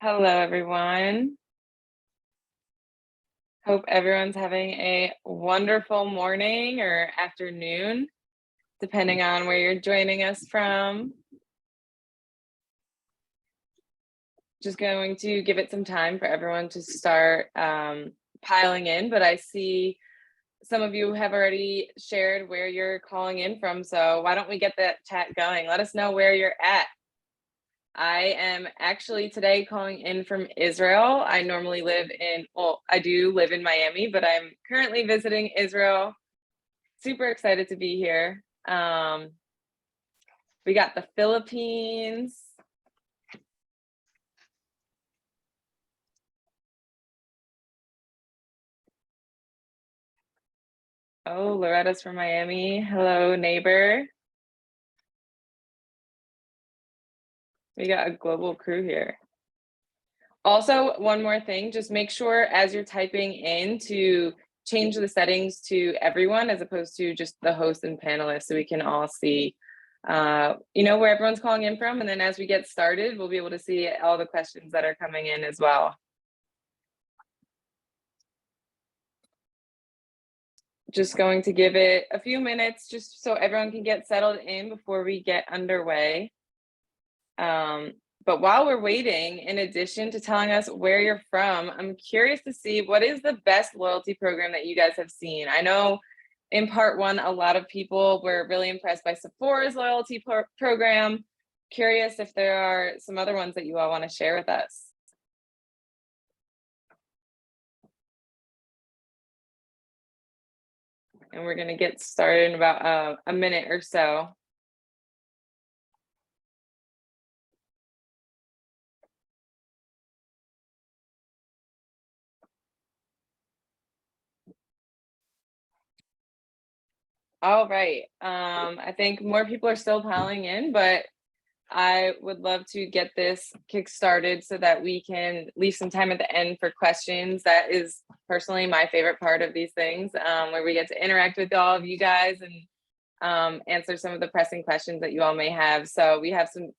Hello, everyone. Hope everyone's having a wonderful morning or afternoon, depending on where you're joining us from. Just going to give it some time for everyone to start piling in, but I see some of you have already shared where you're calling in from, so why don't we get that chat going? Let us know where you're at. I am actually today calling in from Israel. I normally live in, well, I do live in Miami, but I'm currently visiting Israel. Super excited to be here. We got the Philippines. Oh, Loretta's from Miami. Hello, neighbor. We got a global crew here. Also, one more thing, just make sure as you're typing in to change the settings to everyone as opposed to just the host and panelists so we can all see where everyone's calling in from. And then as we get started, we'll be able to see all the questions that are coming in as well. Just going to give it a few minutes just so everyone can get settled in before we get underway. But while we're waiting, in addition to telling us where you're from, I'm curious to see what is the best loyalty program that you guys have seen. I know in part one, a lot of people were really impressed by Sephora's loyalty program. Curious if there are some other ones that you all want to share with us. And we're going to get started in about a minute or so. All right. I think more people are still piling in, but I would love to get this kick-started so that we can leave some time at the end for questions. That is personally my favorite part of these things, where we get to interact with all of you guys and answer some of the pressing questions that you all may have. So we have some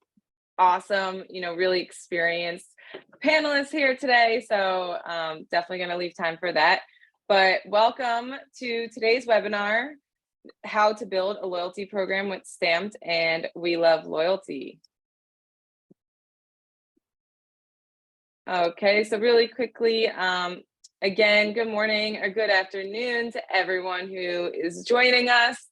awesome, really experienced panelists here today. So definitely going to leave time for that. But welcome to today's webinar, How to Build a Loyalty Program with Stamped and We Love Loyalty. Okay, so really quickly, again, good morning or good afternoon to everyone who is joining us.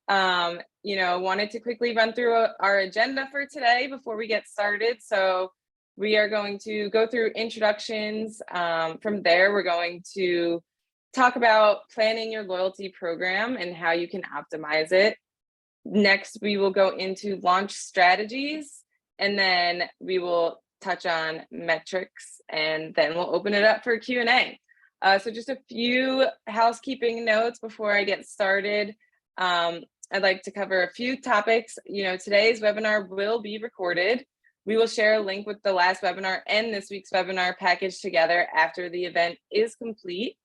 Wanted to quickly run through our agenda for today before we get started. So we are going to go through introductions. From there, we're going to talk about planning your loyalty program and how you can optimize it. Next, we will go into launch strategies, and then we will touch on metrics, and then we'll open it up for Q&A. So just a few housekeeping notes before I get started. I'd like to cover a few topics. Today's webinar will be recorded. We will share a link with the last webinar and this week's webinar packaged together after the event is complete.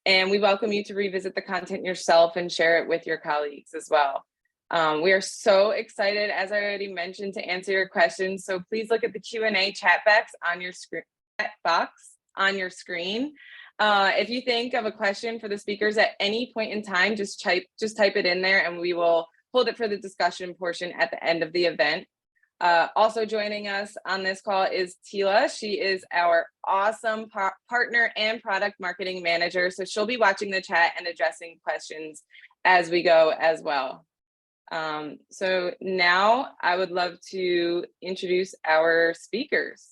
And we welcome you to revisit the content yourself and share it with your colleagues as well. We are so excited, as I already mentioned, to answer your questions. So please look at the Q&A chat box on your screen. If you think of a question for the speakers at any point in time, just type it in there and we will hold it for the discussion portion at the end of the event. Also joining us on this call is Tila. She is our awesome partner and product marketing manager. So she'll be watching the chat and addressing questions as we go as well. So now I would love to introduce our speakers.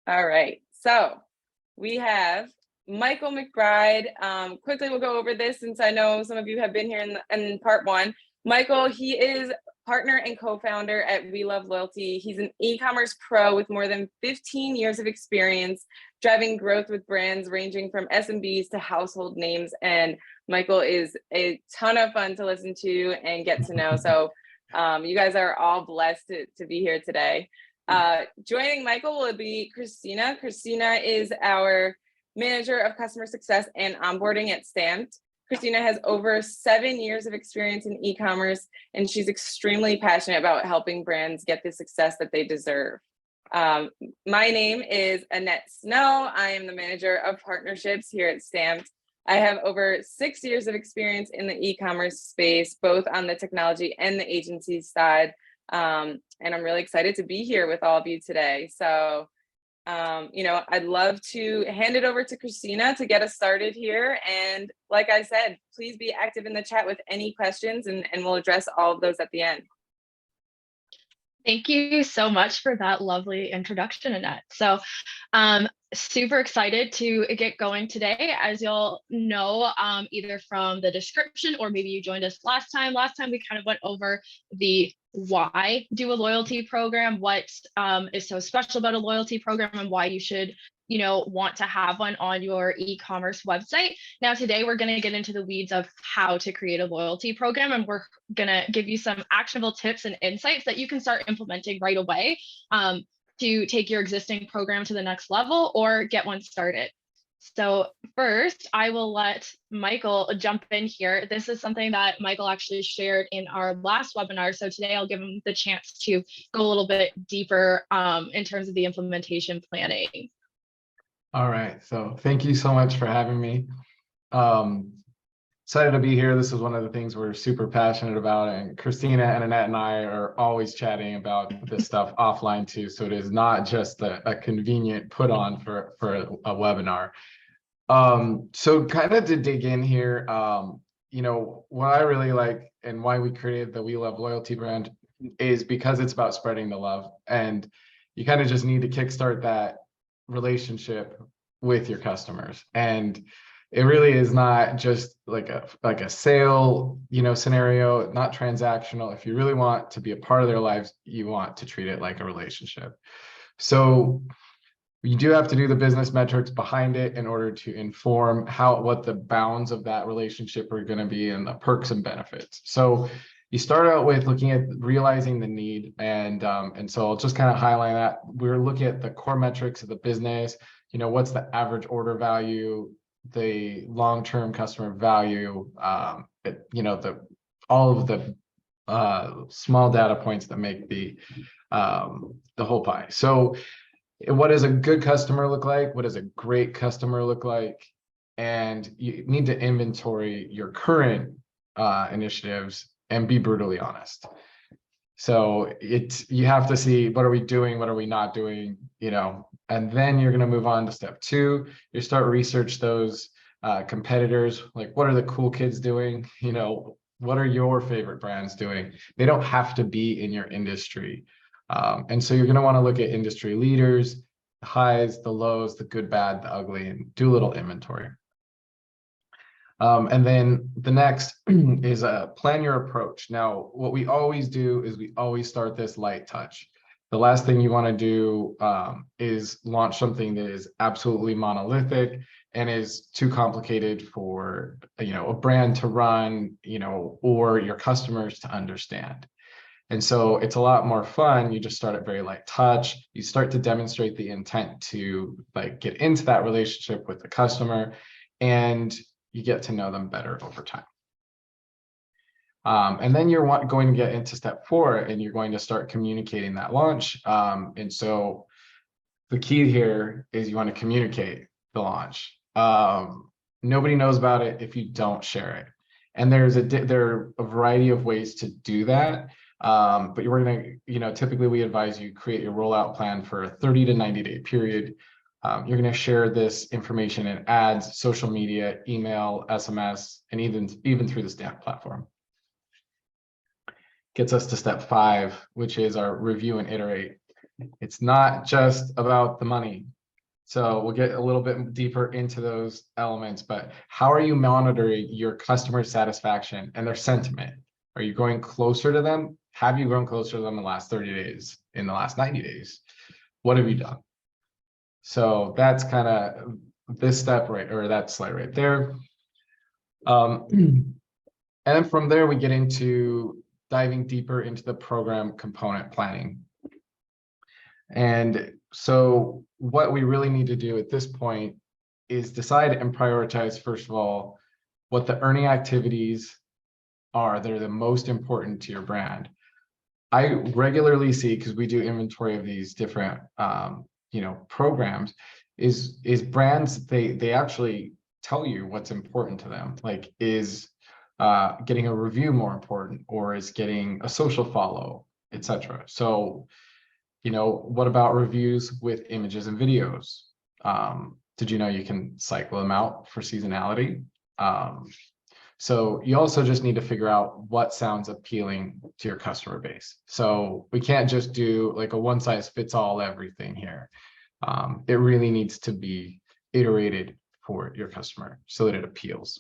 All right, so we have Michael McBride. Quickly, we'll go over this since I know some of you have been here in part one. Michael, he is partner and co-founder at We Love Loyalty. He's an e-commerce pro with more than 15 years of experience driving growth with brands ranging from SMBs to household names. And Michael is a ton of fun to listen to and get to know. So you guys are all blessed to be here today. Joining Michael will be Christina. Christina is our manager of customer success and onboarding at Stamped. Christina has over 7 years of experience in e-commerce, and she's extremely passionate about helping brands get the success that they deserve. My name is Annette Snow. I am the manager of partnerships here at Stamped. I have over 6 years of experience in the e-commerce space, both on the technology and the agency side. And I'm really excited to be here with all of you today. So I'd love to hand it over to Christina to get us started here. And like I said, please be active in the chat with any questions, and we'll address all of those at the end. Thank you so much for that lovely introduction, Annette. So super excited to get going today. As you'll know, either from the description or maybe you joined us last time. Last time we kind of went over the why do a loyalty program, what is so special about a loyalty program, and why you should want to have one on your e-commerce website. Now, today we're going to get into the weeds of how to create a loyalty program, and we're going to give you some actionable tips and insights that you can start implementing right away to take your existing program to the next level or get one started. So first, I will let Michael jump in here. This is something that Michael actually shared in our last webinar. So today I'll give him the chance to go a little bit deeper in terms of the implementation planning. All right, so thank you so much for having me. Excited to be here. This is one of the things we're super passionate about, and Christina and Annette and I are always chatting about this stuff offline too. So it is not just a convenient put on for a webinar. So kind of to dig in here, what I really like and why we created the We Love Loyalty brand is because it's about spreading the love, and you kind of just need to kickstart that relationship with your customers. And it really is not just like a sale, scenario, not transactional. If you really want to be a part of their lives, you want to treat it like a relationship. So you do have to do the business metrics behind it in order to inform what the bounds of that relationship are going to be and the perks and benefits. So you start out with looking at realizing the need, and so I'll just kind of highlight that. We're looking at the core metrics of the business. What's the average order value, the long-term customer value, all of the small data points that make the whole pie. So what does a good customer look like? What does a great customer look like? And you need to inventory your current initiatives and be brutally honest. So you have to see, what are we doing? What are we not doing? And then you're going to move on to step 2. You start research those competitors. Like, what are the cool kids doing? What are your favorite brands doing? They don't have to be in your industry. And so you're going to want to look at industry leaders, the highs, the lows, the good, bad, the ugly, and do a little inventory. And then the next is plan your approach. Now, what we always do is we always start this light touch. The last thing you want to do is launch something that is absolutely monolithic and is too complicated for a brand to run, or your customers to understand. And so it's a lot more fun. You just start at very light touch. You start to demonstrate the intent to get into that relationship with the customer, and you get to know them better over time. And then you're going to get into step 4, and you're going to start communicating that launch. And so the key here is you want to communicate the launch. Nobody knows about it if you don't share it. And there are a variety of ways to do that. But you're going to, typically we advise you create your rollout plan for a 30 to 90-day period. You're going to share this information in ads, social media, email, SMS, and even through the Stamp platform. Gets us to step 5, which is our review and iterate. It's not just about the money. So we'll get a little bit deeper into those elements, but how are you monitoring your customer satisfaction and their sentiment? Are you going closer to them Have you grown closer to them in the last 30 days, in the last 90 days? What have you done? So that's kind of this step right, or that slide right there. And then from there, we get into diving deeper into the program component planning. And so what we really need to do at this point is decide and prioritize, first of all, what the earning activities are that are the most important to your brand. I regularly see, because we do inventory of these different programs, is brands, they actually tell you what's important to them. Like, is getting a review more important, or is getting a social follow, etc. So, what about reviews with images and videos? Did you know you can cycle them out for seasonality? So you also just need to figure out what sounds appealing to your customer base. So we can't just do like a one size fits all everything here. It really needs to be iterated for your customer so that it appeals.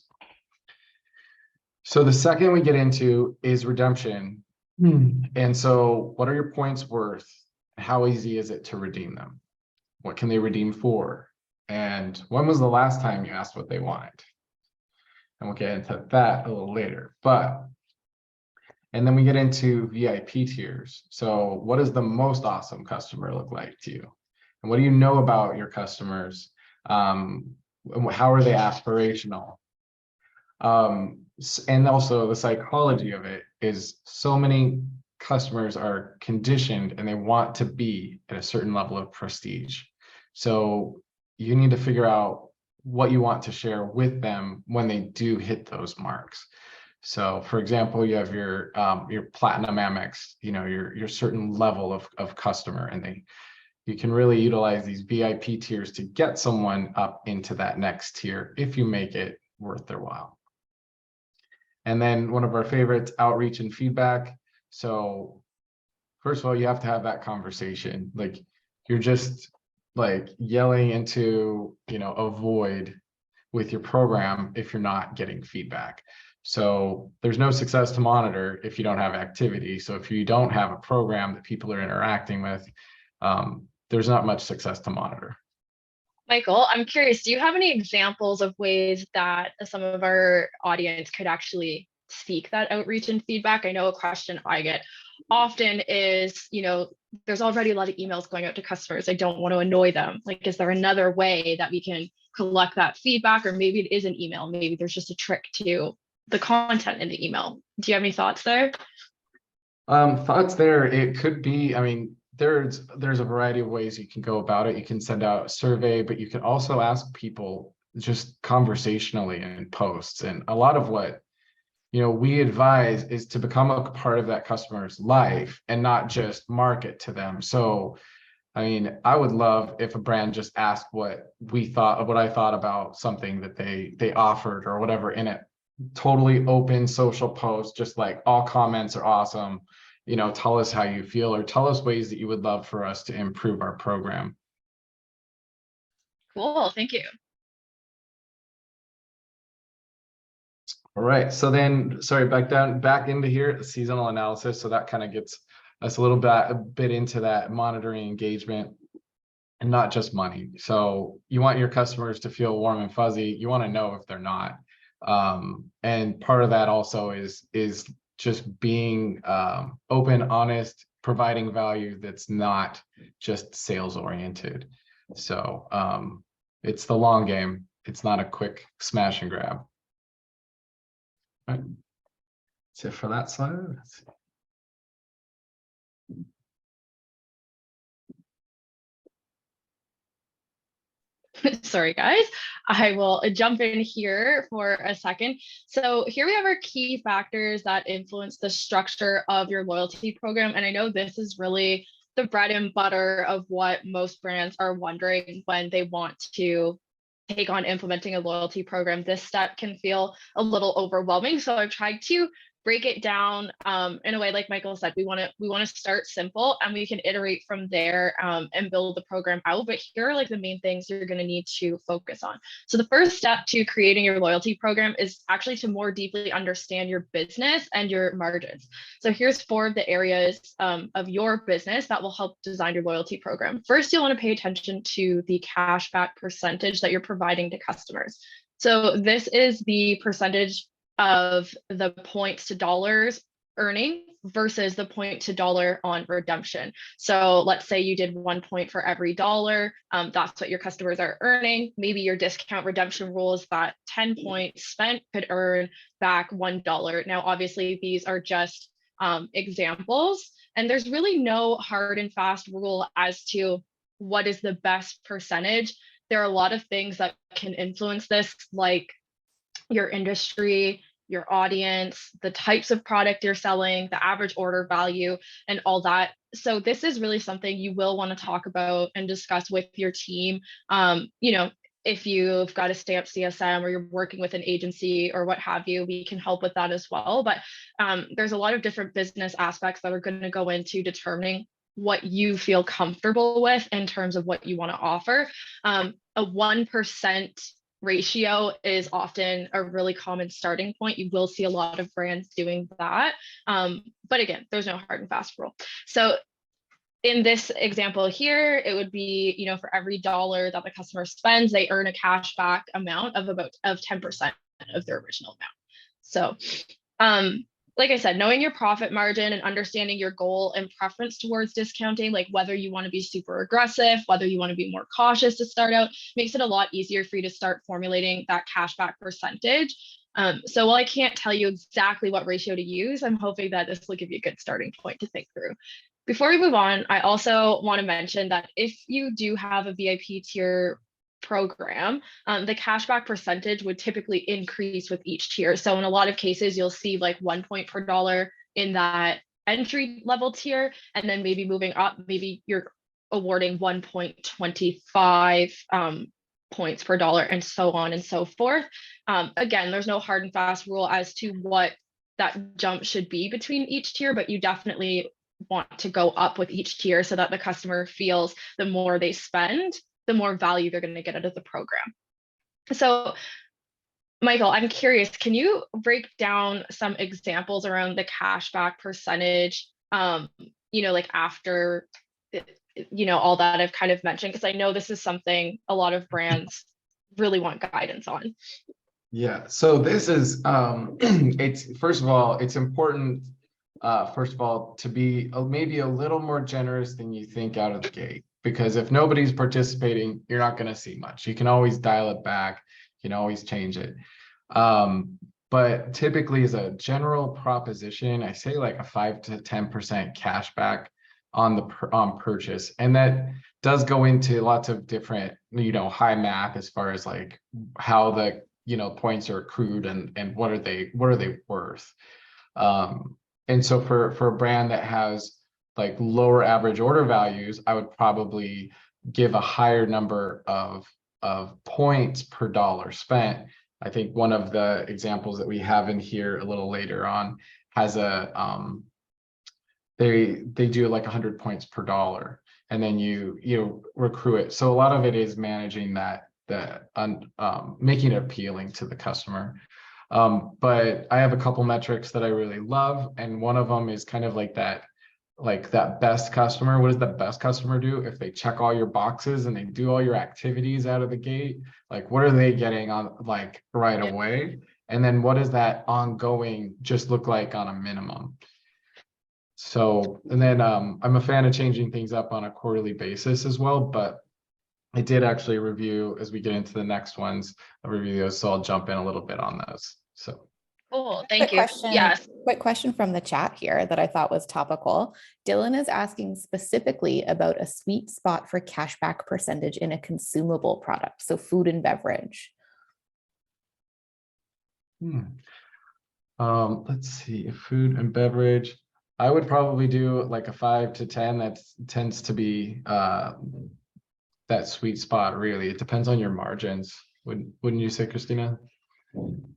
So the second we get into is redemption. And so what are your points worth? How easy is it to redeem them? What can they redeem for? And when was the last time you asked what they wanted? And we'll get into that a little later. And then we get into VIP tiers. So what does the most awesome customer look like to you? And what do you know about your customers? How are they aspirational? And also the psychology of it is so many customers are conditioned and they want to be at a certain level of prestige. So you need to figure out what you want to share with them when they do hit those marks. So for example, you have your platinum Amex, your certain level of customer, and you can really utilize these VIP tiers to get someone up into that next tier if you make it worth their while. And then one of our favorites, outreach and feedback. So first of all, you have to have that conversation. Like, you're just like yelling into, a void with your program if you're not getting feedback. So there's no success to monitor if you don't have activity. So if you don't have a program that people are interacting with, there's not much success to monitor. Michael, I'm curious, do you have any examples of ways that some of our audience could actually seek that outreach and feedback? I know a question I get often is, there's already a lot of emails going out to customers. I don't want to annoy them. Like, is there another way that we can collect that feedback? Or maybe it is an email. Maybe there's just a trick to the content in the email. Do you have any thoughts there? Thoughts there, it could be, there's a variety of ways you can go about it. You can send out a survey, but you can also ask people just conversationally in posts. And a lot of what we advise is to become a part of that customer's life and not just market to them. So I would love if a brand just asked what I thought about something that they offered or whatever in it. Totally open social post, just like all comments are awesome. Tell us how you feel, or tell us ways that you would love for us to improve our program. Cool, thank you. All right, so then, sorry, back into here, seasonal analysis. So that kind of gets us a bit into that monitoring engagement and not just money. So you want your customers to feel warm and fuzzy. You want to know if they're not. And part of that also is just being open, honest, providing value that's not just sales oriented. So it's the long game. It's not a quick smash and grab. All right. That's it for that slide. Sorry, guys. I will jump in here for a second. So here we have our key factors that influence the structure of your loyalty program. And I know this is really the bread and butter of what most brands are wondering when they want to take on implementing a loyalty program. This step can feel a little overwhelming. So I've tried to break it down in a way, like Michael said, we want to start simple and we can iterate from there and build the program out. But here are like the main things you're going to need to focus on. So the first step to creating your loyalty program is actually to more deeply understand your business and your margins. So here's 4 of the areas of your business that will help design your loyalty program. First, you'll want to pay attention to the cashback percentage that you're providing to customers. So this is the percentage of the points to dollars earning versus the point to dollar on redemption. So let's say you did 1 point for every dollar. That's what your customers are earning. Maybe your discount redemption rule is that 10 points spent could earn back $1. Now, obviously, these are just examples, and there's really no hard and fast rule as to what is the best percentage. There are a lot of things that can influence this, like your industry, your audience, the types of product you're selling, the average order value, and all that. So this is really something you will want to talk about and discuss with your team. If you've got a stamp CSM or you're working with an agency or what have you, we can help with that as well. But there's a lot of different business aspects that are going to go into determining what you feel comfortable with in terms of what you want to offer. A 1% ratio is often a really common starting point. You will see a lot of brands doing that. But again, there's no hard and fast rule. So in this example here, it would be, for every dollar that the customer spends, they earn a cashback amount of 10% of their original amount. So like I said, knowing your profit margin and understanding your goal and preference towards discounting, like whether you want to be super aggressive, whether you want to be more cautious to start out, makes it a lot easier for you to start formulating that cashback percentage. So while I can't tell you exactly what ratio to use, I'm hoping that this will give you a good starting point to think through. Before we move on, I also want to mention that if you do have a VIP tier program, the cashback percentage would typically increase with each tier. So in a lot of cases, you'll see like 1 point per dollar in that entry level tier, and then maybe moving up, maybe you're awarding 1.25 points per dollar, and so on and so forth. Again, there's no hard and fast rule as to what that jump should be between each tier, but you definitely want to go up with each tier so that the customer feels the more they spend, the more value they're going to get out of the program. So, Michael, I'm curious, can you break down some examples around the cashback percentage, like after, all that I've kind of mentioned? Because I know this is something a lot of brands really want guidance on. Yeah, so this is, first of all, it's important, to be maybe a little more generous than you think out of the gate. Because if nobody's participating, you're not going to see much. You can always dial it back. You can always change it. But typically, as a general proposition, I say like a 5 to 10% cash back on the purchase. And that does go into lots of different, high math as far as like how the, points are accrued and what are they worth. And so for a brand that has like lower average order values, I would probably give a higher number of points per dollar spent. I think one of the examples that we have in here a little later on has a they do like 100 points per dollar, and then you recruit it. So a lot of it is managing making it appealing to the customer. But I have a couple metrics that I really love, and one of them is kind of like that best customer. What does the best customer do? If they check all your boxes and they do all your activities out of the gate, like what are they getting on like right away? And then what does that ongoing just look like on a minimum? So, and then I'm a fan of changing things up on a quarterly basis as well, but I did actually review, as we get into the next ones, I'll review those, so I'll jump in a little bit on those. So cool, thank you. Yes. Quick question from the chat here that I thought was topical. Dylan is asking specifically about a sweet spot for cashback percentage in a consumable product, so food and beverage. Let's see, food and beverage. I would probably do like a 5 to 10. That tends to be that sweet spot. Really, it depends on your margins. Wouldn't you say, Christina?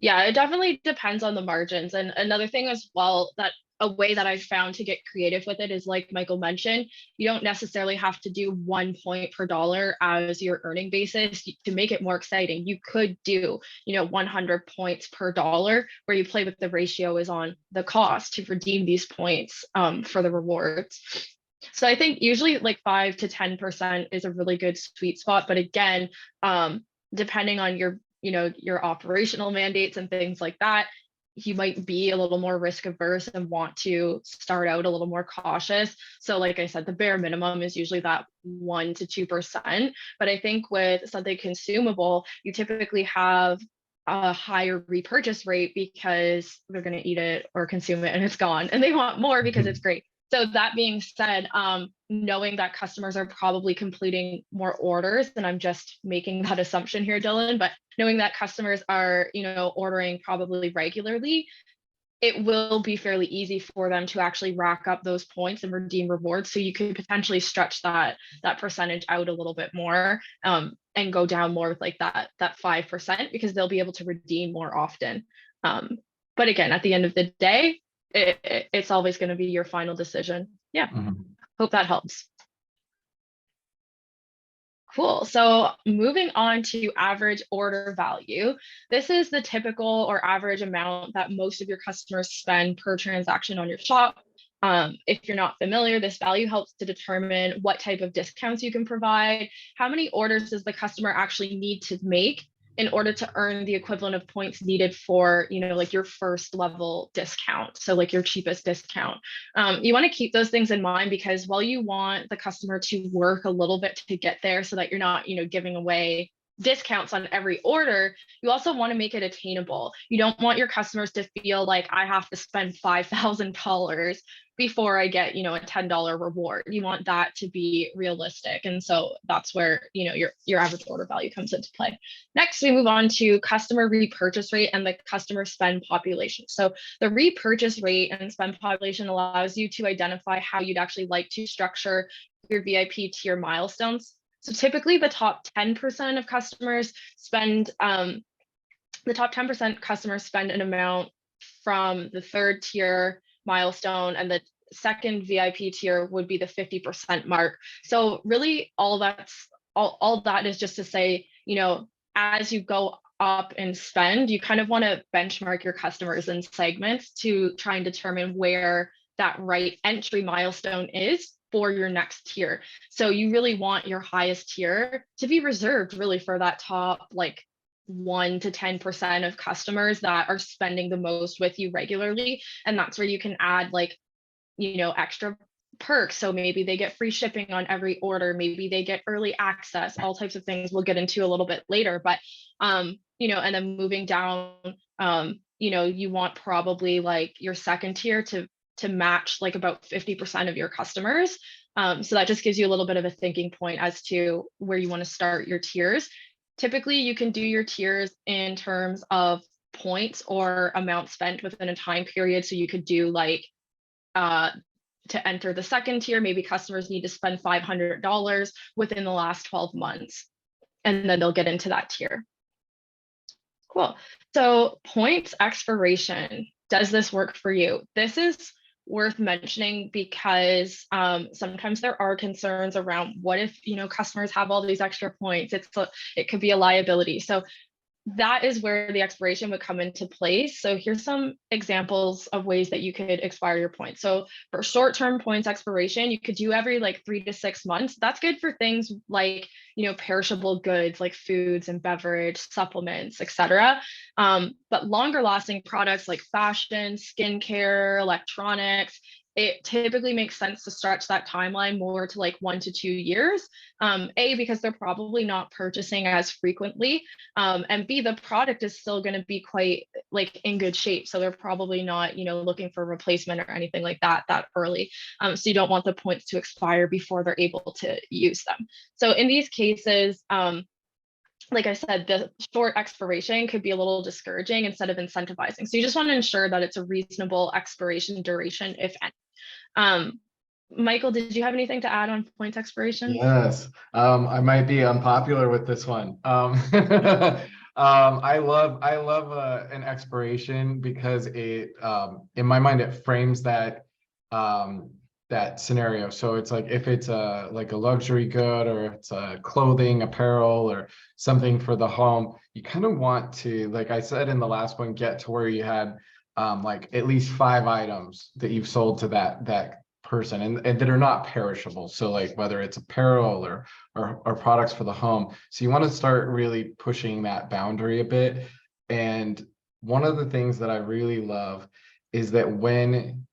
Yeah, it definitely depends on the margins. And another thing as well, that a way that I've found to get creative with it is, like Michael mentioned, you don't necessarily have to do 1 point per dollar as your earning basis to make it more exciting. You could do, 100 points per dollar, where you play with the ratio is on the cost to redeem these points for the rewards. So I think usually like 5 to 10% is a really good sweet spot. But again, depending on your operational mandates and things like that, you might be a little more risk averse and want to start out a little more cautious. So like I said, the bare minimum is usually that 1 to 2%. But I think with something consumable, you typically have a higher repurchase rate because they're going to eat it or consume it and it's gone, and they want more because it's great. So that being said, knowing that customers are probably completing more orders, and I'm just making that assumption here, Dylan, but knowing that customers are, ordering probably regularly, it will be fairly easy for them to actually rack up those points and redeem rewards. So you could potentially stretch that percentage out a little bit more, and go down more with like that 5%, because they'll be able to redeem more often. But again, at the end of the day, it's always going to be your final decision. Yeah. Hope that helps. Cool. So moving on to average order value. This is the typical or average amount that most of your customers spend per transaction on your shop. If you're not familiar, this value helps to determine what type of discounts you can provide. How many orders does the customer actually need to make in order to earn the equivalent of points needed for, like your first level discount. So like your cheapest discount. You want to keep those things in mind, because while you want the customer to work a little bit to get there so that you're not, giving away discounts on every order, you also want to make it attainable. You don't want your customers to feel like I have to spend $5,000 before I get, a $10 reward. You want that to be realistic. And so that's where, your average order value comes into play. Next, we move on to customer repurchase rate and the customer spend population. So the repurchase rate and spend population allows you to identify how you'd actually like to structure your VIP tier milestones. So typically the top 10% of customers spend, an amount from the third tier milestone, and the second VIP tier would be the 50% mark. So really all that is just to say, as you go up in spend, you kind of want to benchmark your customers in segments to try and determine where that right entry milestone is for your next tier. So you really want your highest tier to be reserved really for that top, like 1 to 10% of customers that are spending the most with you regularly. And that's where you can add like, extra perks. So maybe they get free shipping on every order, maybe they get early access, all types of things we'll get into a little bit later. But, and then moving down, you want probably like your second tier to match like about 50% of your customers. So that just gives you a little bit of a thinking point as to where you want to start your tiers. Typically, you can do your tiers in terms of points or amount spent within a time period. So you could do like, to enter the second tier, maybe customers need to spend $500 within the last 12 months, and then they'll get into that tier. Cool. So points expiration, does this work for you? This is worth mentioning because sometimes there are concerns around what if, customers have all these extra points, it could be a liability. So that is where the expiration would come into place. So here's some examples of ways that you could expire your points. So for short-term points expiration, you could do every like 3 to 6 months. That's good for things like, perishable goods like foods and beverage, supplements, etc. But longer lasting products like fashion, skincare, electronics, it typically makes sense to stretch that timeline more to like 1 to 2 years. A, because they're probably not purchasing as frequently, and B, the product is still going to be quite like in good shape. So they're probably not, looking for replacement or anything like that early. So you don't want the points to expire before they're able to use them. So in these cases, like I said, the short expiration could be a little discouraging instead of incentivizing. So you just want to ensure that it's a reasonable expiration duration, if any. Michael, did you have anything to add on points expiration? Yes, I might be unpopular with this one. I love an expiration because it in my mind it frames that scenario. So it's like if it's a like a luxury good or if it's a clothing, apparel, or something for the home, you kind of want to, like I said in the last one, get to where you had like at least 5 items that you've sold to that person and that are not perishable. So like whether it's apparel or products for the home. So you want to start really pushing that boundary a bit. And one of the things that I really love is that when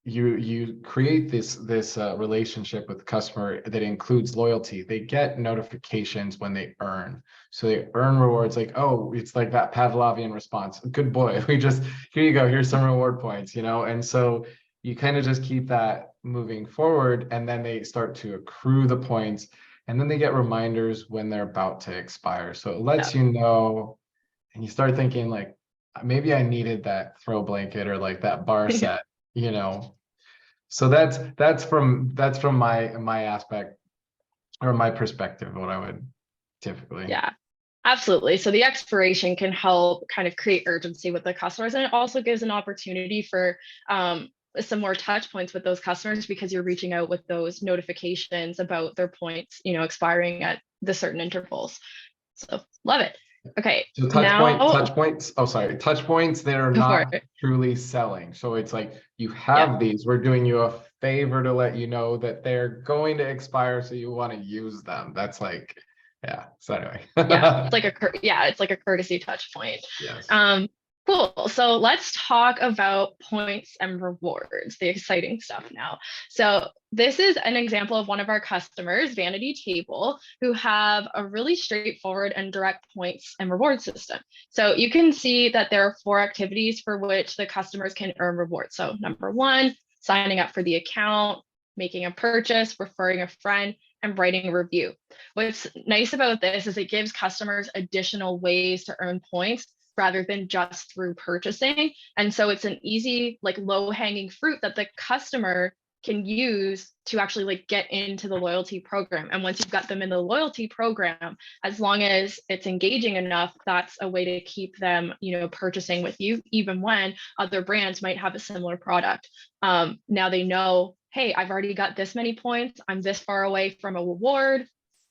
you create this relationship with the customer that includes loyalty, they get notifications when they earn. So they earn rewards like, oh, it's like that Pavlovian response. Good boy. We just, here you go, here's some reward points, And so you kind of just keep that moving forward, and then they start to accrue the points, and then they get reminders when they're about to expire. So it lets you know, and you start thinking like, maybe I needed that throw blanket or like that bar set, So that's from my aspect or my perspective, what I would typically. Yeah, absolutely. So the expiration can help kind of create urgency with the customers, and it also gives an opportunity for some more touch points with those customers because you're reaching out with those notifications about their points, expiring at the certain intervals. So love it. Okay. So touch points. Oh, sorry. Touch points that are not truly selling. So it's like you have these. We're doing you a favor to let you know that they're going to expire, so you want to use them. That's like, yeah. So anyway. It's like a courtesy touch point. Yes. Cool. So let's talk about points and rewards, the exciting stuff now. So this is an example of one of our customers, Vanity Table, who have a really straightforward and direct points and reward system. So you can see that there are 4 activities for which the customers can earn rewards. So number 1, signing up for the account, making a purchase, referring a friend, and writing a review. What's nice about this is it gives customers additional ways to earn points rather than just through purchasing. And so it's an easy, like low-hanging fruit that the customer can use to actually like get into the loyalty program. And once you've got them in the loyalty program, as long as it's engaging enough, that's a way to keep them, purchasing with you, even when other brands might have a similar product. Now they know, hey, I've already got this many points. I'm this far away from a reward.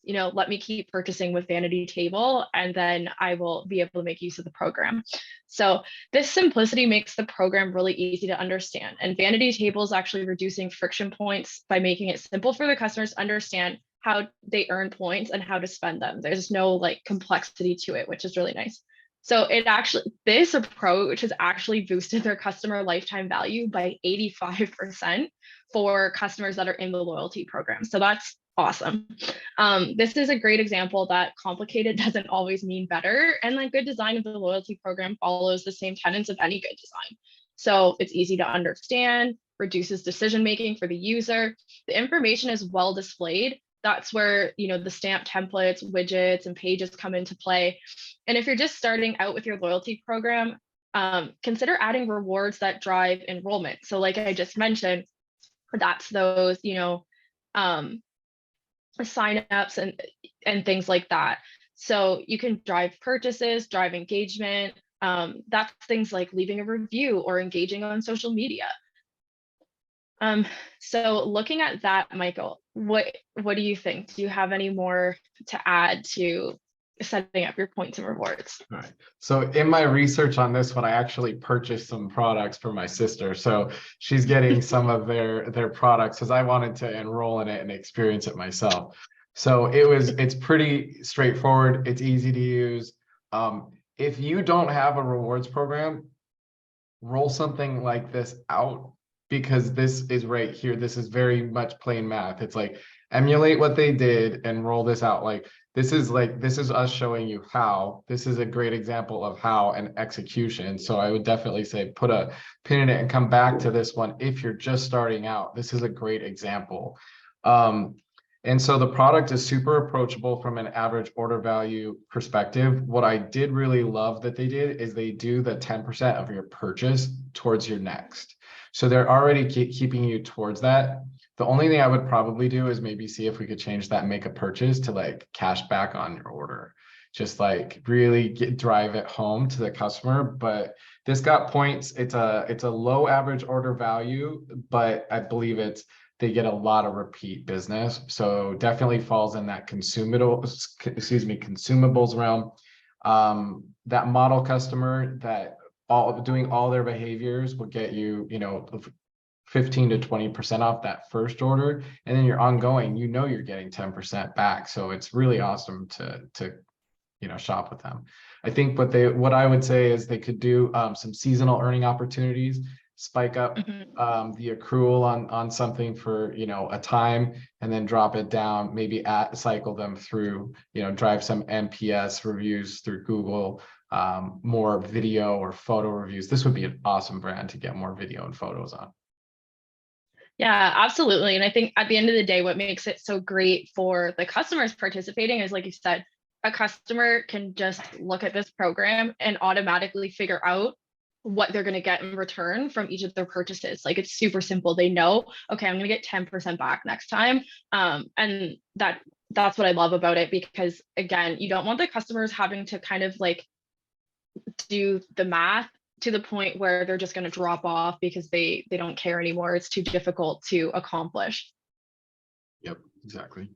Let me keep purchasing with Vanity Table, and then I will be able to make use of the program. So this simplicity makes the program really easy to understand. And Vanity Table is actually reducing friction points by making it simple for the customers to understand how they earn points and how to spend them. There's no like complexity to it, which is really nice. So this approach has actually boosted their customer lifetime value by 85% for customers that are in the loyalty program. So that's awesome. This is a great example that complicated doesn't always mean better, and like good design of the loyalty program follows the same tenets of any good design. So it's easy to understand, reduces decision making for the user. The information is well displayed. That's where the stamp templates, widgets, and pages come into play. And if you're just starting out with your loyalty program, consider adding rewards that drive enrollment. So like I just mentioned, that's those signups and things like that. So you can drive purchases, drive engagement. That's things like leaving a review or engaging on social media. So looking at that, Michael, what do you think? Do you have any more to add to setting up your points and rewards? All right. So in my research on this one, I actually purchased some products for my sister. So she's getting some of their products because I wanted to enroll in it and experience it myself. So it's pretty straightforward. It's easy to use. If you don't have a rewards program, roll something like this out, because this is right here. This is very much plain math. It's like emulate what they did and roll this out. This is us showing you how. This is a great example of how and execution. So I would definitely say put a pin in it and come back to this one if you're just starting out. This is a great example. And so the product is super approachable from an average order value perspective. What I did really love that they did is they do the 10% of your purchase towards your next. So they're already keeping you towards that. The only thing I would probably do is maybe see if we could change that make a purchase to like cash back on your order. just like really drive it home to the customer. But this got points. It's a low average order value, but I believe they get a lot of repeat business. So definitely falls in that consumables realm. That model customer that doing all their behaviors will get you, 15 to 20% off that first order, and then you're ongoing, you're getting 10% back. So it's really awesome to shop with them. I think what I would say is they could do some seasonal earning opportunities, spike up the accrual on something for a time, and then drop it down, maybe cycle them through, drive some NPS reviews through Google, more video or photo reviews. This would be an awesome brand to get more video and photos on. Yeah, absolutely. And I think at the end of the day, what makes it so great for the customers participating is, like you said, a customer can just look at this program and automatically figure out what they're going to get in return from each of their purchases. Like, it's super simple. They know, okay, I'm going to get 10% back next time. And that's what I love about it, because again, you don't want the customers having to kind of like do the math to the point where they're just going to drop off because they don't care anymore. It's too difficult to accomplish. Yep, exactly.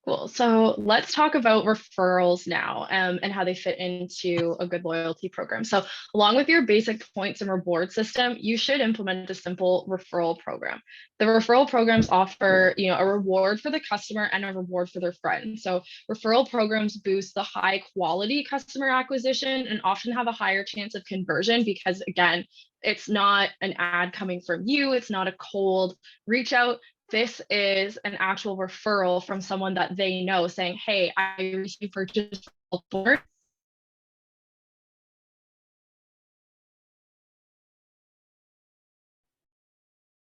Cool. So let's talk about referrals now, and how they fit into a good loyalty program. So along with your basic points and reward system, you should implement a simple referral program. The referral programs offer, a reward for the customer and a reward for their friend. So referral programs boost the high quality customer acquisition and often have a higher chance of conversion because, again, it's not an ad coming from you. It's not a cold reach out. This is an actual referral from someone that they know saying, hey, I received purchase report.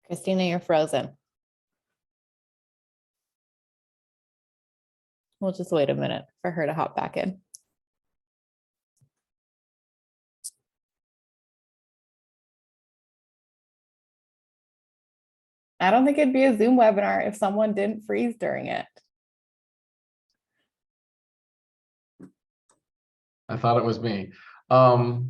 Christina, you're frozen. We'll just wait a minute for her to hop back in. I don't think it'd be a Zoom webinar if someone didn't freeze during it. I thought it was me. All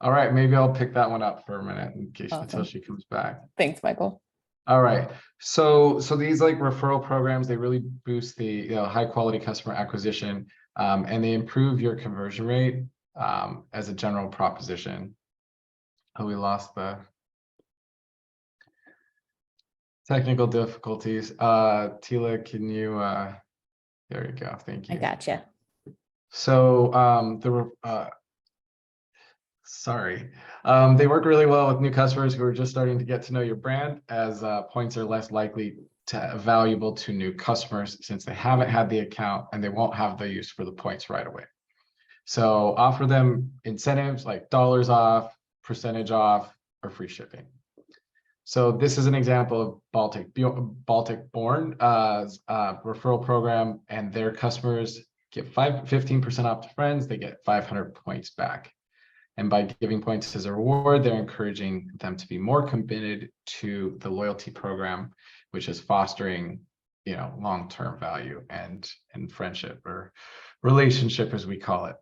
right, maybe I'll pick that one up for a minute in case until she comes back. Thanks, Michael. All right. So these like referral programs, they really boost the high quality customer acquisition, and they improve your conversion rate as a general proposition. Oh, we lost the technical difficulties. Tila, can you there you go. Thank you. I gotcha. So they work really well with new customers who are just starting to get to know your brand, as points are less likely valuable to new customers since they haven't had the account and they won't have the use for the points right away. So offer them incentives like dollars off, percentage off, or free shipping. So this is an example of Baltic Born referral program, and their customers get 15% off to friends. They get 500 points back. And by giving points as a reward, they're encouraging them to be more committed to the loyalty program, which is fostering, long-term value and friendship, or relationship as we call it.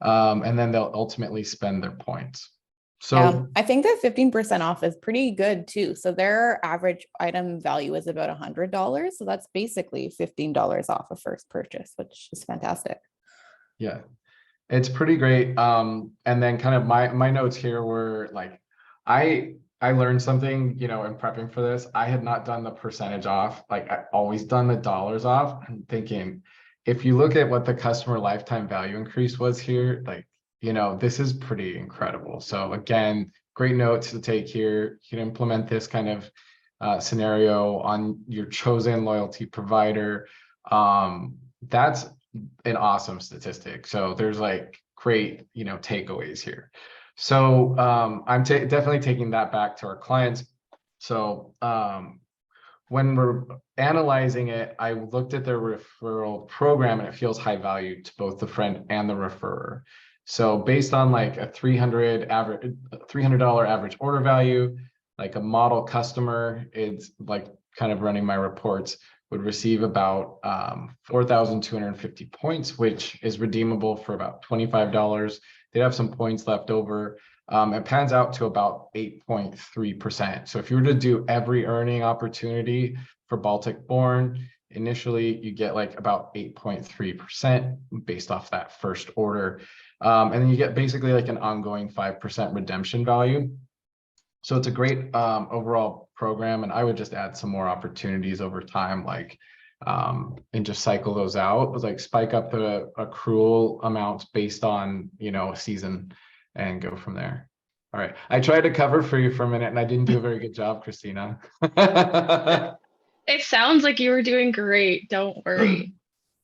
And then they'll ultimately spend their points. So yeah, I think that 15% off is pretty good too. So their average item value is about $100. So that's basically $15 off a first purchase, which is fantastic. Yeah, it's pretty great. And then kind of my notes here were like, I learned something, in prepping for this. I had not done the percentage off. Like, I always done the dollars off. I'm thinking, if you look at what the customer lifetime value increase was here, like, this is pretty incredible. So again, great notes to take here. You can implement this kind of scenario on your chosen loyalty provider. That's an awesome statistic. So there's like great, takeaways here. So I'm definitely taking that back to our clients. So when we're analyzing it, I looked at their referral program and it feels high value to both the friend and the referrer. So based on like a $300 average order value, like a model customer, it's like kind of running my reports, would receive about 4,250 points, which is redeemable for about $25. They'd have some points left over. It pans out to about 8.3%. So if you were to do every earning opportunity for Baltic Born, initially you get like about 8.3% based off that first order. And then you get basically like an ongoing 5% redemption value. So it's a great overall program, and I would just add some more opportunities over time, like and just cycle those out, like spike up the accrual amounts based on, you know, a season and go from there. All right, I tried to cover for you for a minute and I didn't do a very good job, Christina. It sounds like you were doing great. Don't worry.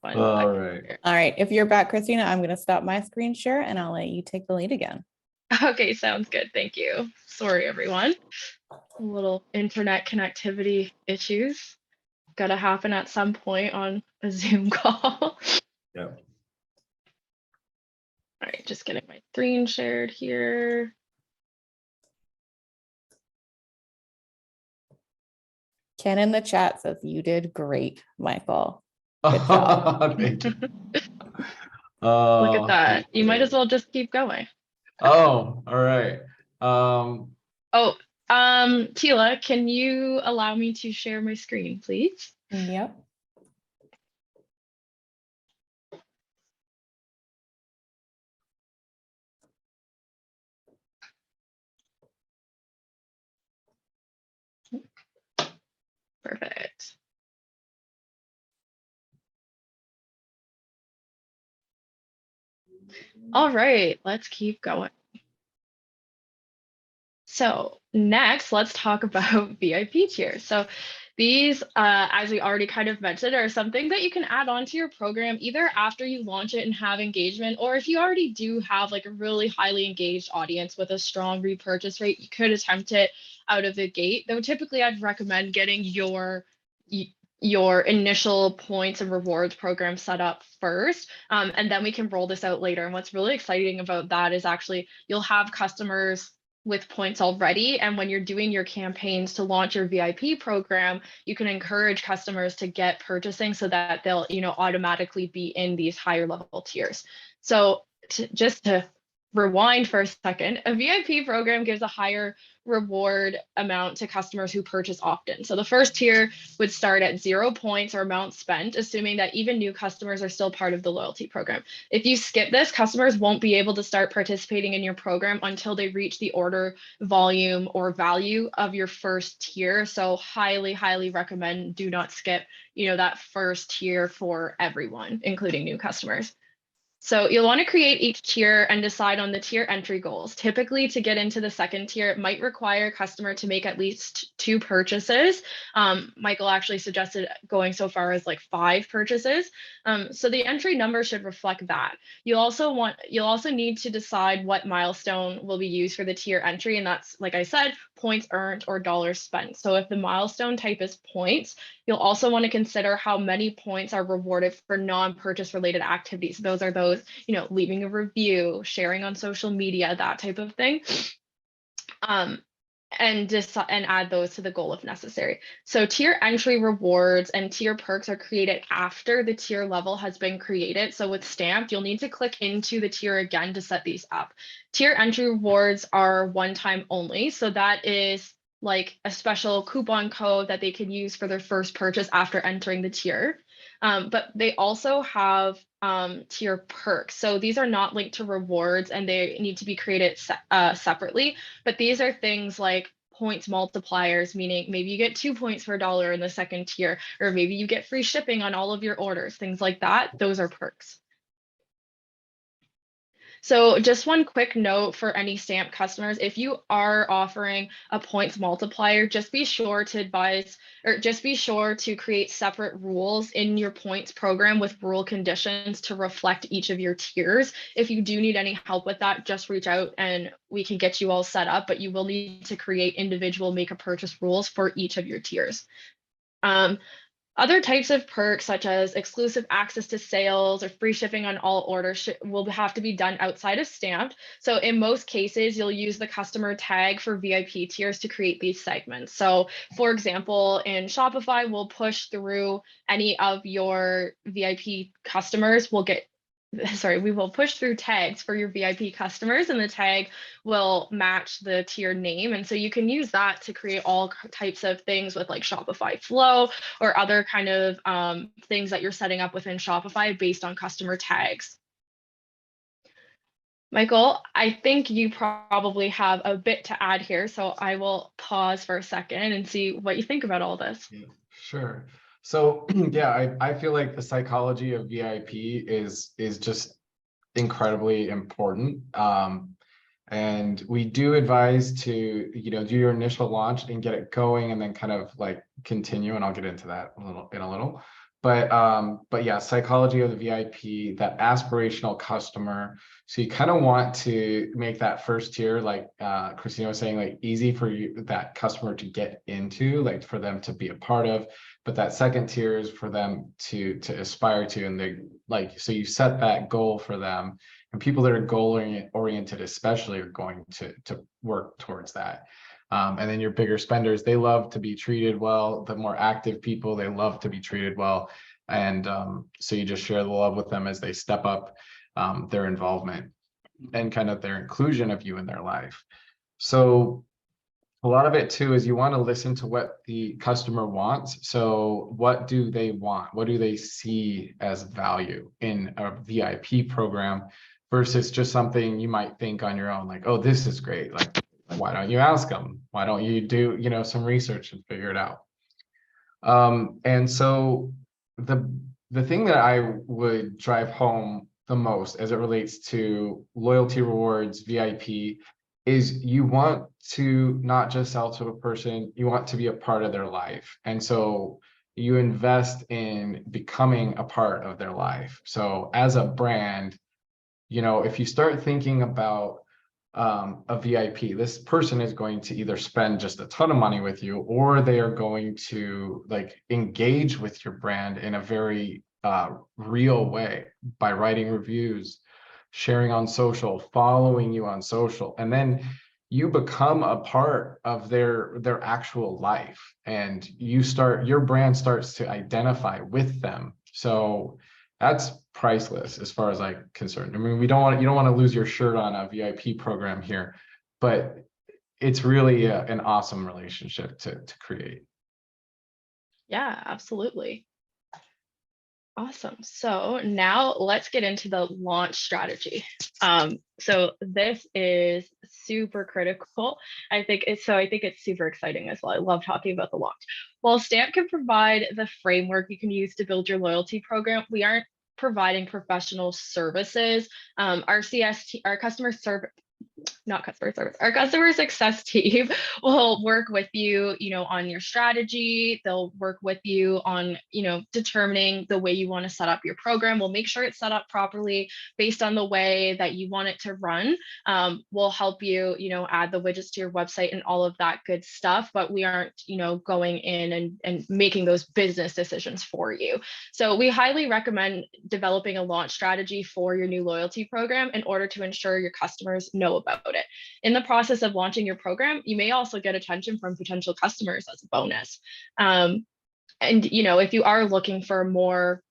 All right. All right, if you're back, Christina, I'm going to stop my screen share and I'll let you take the lead again. Okay, sounds good. Thank you. Sorry, everyone. A little internet connectivity issues. Gotta happen at some point on a Zoom call. Yeah. All right, just getting my screen shared here. Ken in the chat says you did great, Michael. Good job. Thank you. Look at that. You might as well just keep going. Oh, all right. Oh, Tila, can you allow me to share my screen, please? Yep. Perfect. All right, let's keep going. So next, let's talk about VIP tiers. So these, as we already kind of mentioned, are something that you can add on to your program either after you launch it and have engagement, or if you already do have like a really highly engaged audience with a strong repurchase rate, you could attempt it out of the gate. Though typically I'd recommend getting your initial points and rewards program set up first, and then we can roll this out later. And what's really exciting about that is actually you'll have customers with points already, and when you're doing your campaigns to launch your VIP program, you can encourage customers to get purchasing so that they'll, you know, automatically be in these higher level tiers. So just to rewind for a second, a VIP program gives a higher reward amount to customers who purchase often. So the first tier would start at 0 points or amount spent, assuming that even new customers are still part of the loyalty program. If you skip this, customers won't be able to start participating in your program until they reach the order volume or value of your first tier. So highly, highly recommend do not skip, you know, that first tier for everyone, including new customers. So you'll want to create each tier and decide on the tier entry goals. Typically, to get into the second tier, it might require a customer to make at least 2 purchases. Michael actually suggested going so far as like 5 purchases. So the entry number should reflect that. You'll also need to decide what milestone will be used for the tier entry, and that's, like I said, points earned or dollars spent. So if the milestone type is points, you'll also want to consider how many points are rewarded for non-purchase related activities. Those are those, you know, leaving a review, sharing on social media, that type of thing. And add those to the goal if necessary. So tier entry rewards and tier perks are created after the tier level has been created. So with Stamped, you'll need to click into the tier again to set these up. Tier entry rewards are one-time only. So that is like a special coupon code that they can use for their first purchase after entering the tier. But they also have tier perks. So these are not linked to rewards and they need to be created separately. But these are things like points multipliers, meaning maybe you get 2 points per dollar in the second tier, or maybe you get free shipping on all of your orders, things like that. Those are perks. So just one quick note for any Stamp customers, if you are offering a points multiplier, just be sure to advise, or just be sure to create separate rules in your points program with rule conditions to reflect each of your tiers. If you do need any help with that, just reach out and we can get you all set up, but you will need to create individual make a purchase rules for each of your tiers. Other types of perks, such as exclusive access to sales or free shipping on all orders, will have to be done outside of Stamped. So in most cases, you'll use the customer tag for VIP tiers to create these segments. So for example, in Shopify, we'll push through any of your VIP customers will get, sorry, we will push through tags for your VIP customers, and the tag will match the tier name. And so you can use that to create all types of things with like Shopify Flow or other kind of things that you're setting up within Shopify based on customer tags. Michael, I think you probably have a bit to add here, so I will pause for a second and see what you think about all this. Yeah, sure. So yeah, I feel like the psychology of VIP is just incredibly important. And we do advise to, you know, do your initial launch and get it going and then kind of like continue, and I'll get into that in a little. But yeah, psychology of the VIP, that aspirational customer. So you kind of want to make that first tier, like Christina was saying, like easy for you, that customer to get into, like for them to be a part of. But that second tier is for them to aspire to, and they like, so you set that goal for them, and people that are goal oriented especially are going to work towards that. And then your bigger spenders, they love to be treated well. The more active people, they love to be treated well. And so you just share the love with them as they step up their involvement and kind of their inclusion of you in their life. So a lot of it too is you want to listen to what the customer wants. So what do they want? What do they see as value in a VIP program versus just something you might think on your own, like, oh, this is great. Like, why don't you ask them? Why don't you do, you know, some research and figure it out? And so the thing that I would drive home the most as it relates to loyalty rewards, VIP, is you want to not just sell to a person, you want to be a part of their life. And so you invest in becoming a part of their life. So as a brand, you know, if you start thinking about a VIP, this person is going to either spend just a ton of money with you, or they are going to like engage with your brand in a very real way by writing reviews, sharing on social, following you on social, and then you become a part of their actual life, and your brand starts to identify with them. So that's priceless as far as I'm concerned. I mean, you don't want to lose your shirt on a VIP program here, but it's really an awesome relationship to create. Yeah, absolutely. Awesome. So now let's get into the launch strategy. So this is super critical. I think it's super exciting as well. I love talking about the launch. While Stamp can provide the framework you can use to build your loyalty program, we aren't providing professional services. Our CST, our customer service, not customer service, our customer success team will work with you, you know, on your strategy. They'll work with you on, you know, determining the way you want to set up your program. We'll make sure it's set up properly based on the way that you want it to run. We'll help you, you know, add the widgets to your website and all of that good stuff, but we aren't, you know, going in and making those business decisions for you. So we highly recommend developing a launch strategy for your new loyalty program in order to ensure your customers know about it. In the process of launching your program, you may also get attention from potential customers as a bonus. And, you know, if you are looking for a more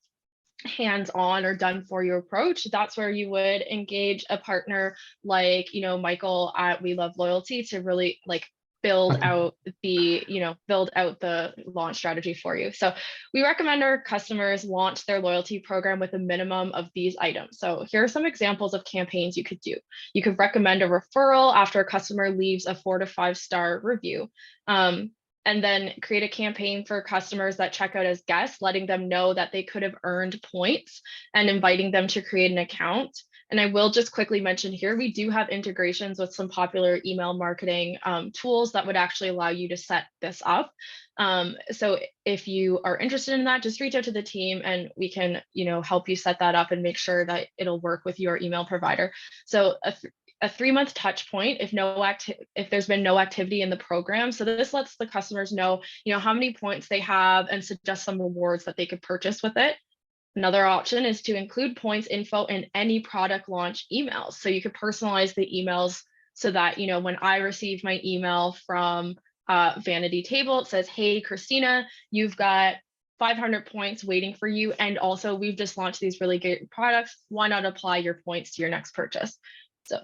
hands-on or done for you approach, that's where you would engage a partner like, you know, Michael at We Love Loyalty to really like build out the launch strategy for you. So we recommend our customers launch their loyalty program with a minimum of these items. So here are some examples of campaigns you could do. You could recommend a referral after a customer leaves a 4 to 5 star review. And then create a campaign for customers that check out as guests, letting them know that they could have earned points and inviting them to create an account. And I will just quickly mention here, we do have integrations with some popular email marketing tools that would actually allow you to set this up. So if you are interested in that, just reach out to the team and we can, you know, help you set that up and make sure that it'll work with your email provider. So a 3-month touch point if there's been no activity in the program. So this lets the customers know, how many points they have and suggest some rewards that they could purchase with it. Another option is to include points info in any product launch emails. So you could personalize the emails so that, when I receive my email from Vanity Table, it says, hey, Christina, you've got 500 points waiting for you. And also we've just launched these really good products. Why not apply your points to your next purchase? So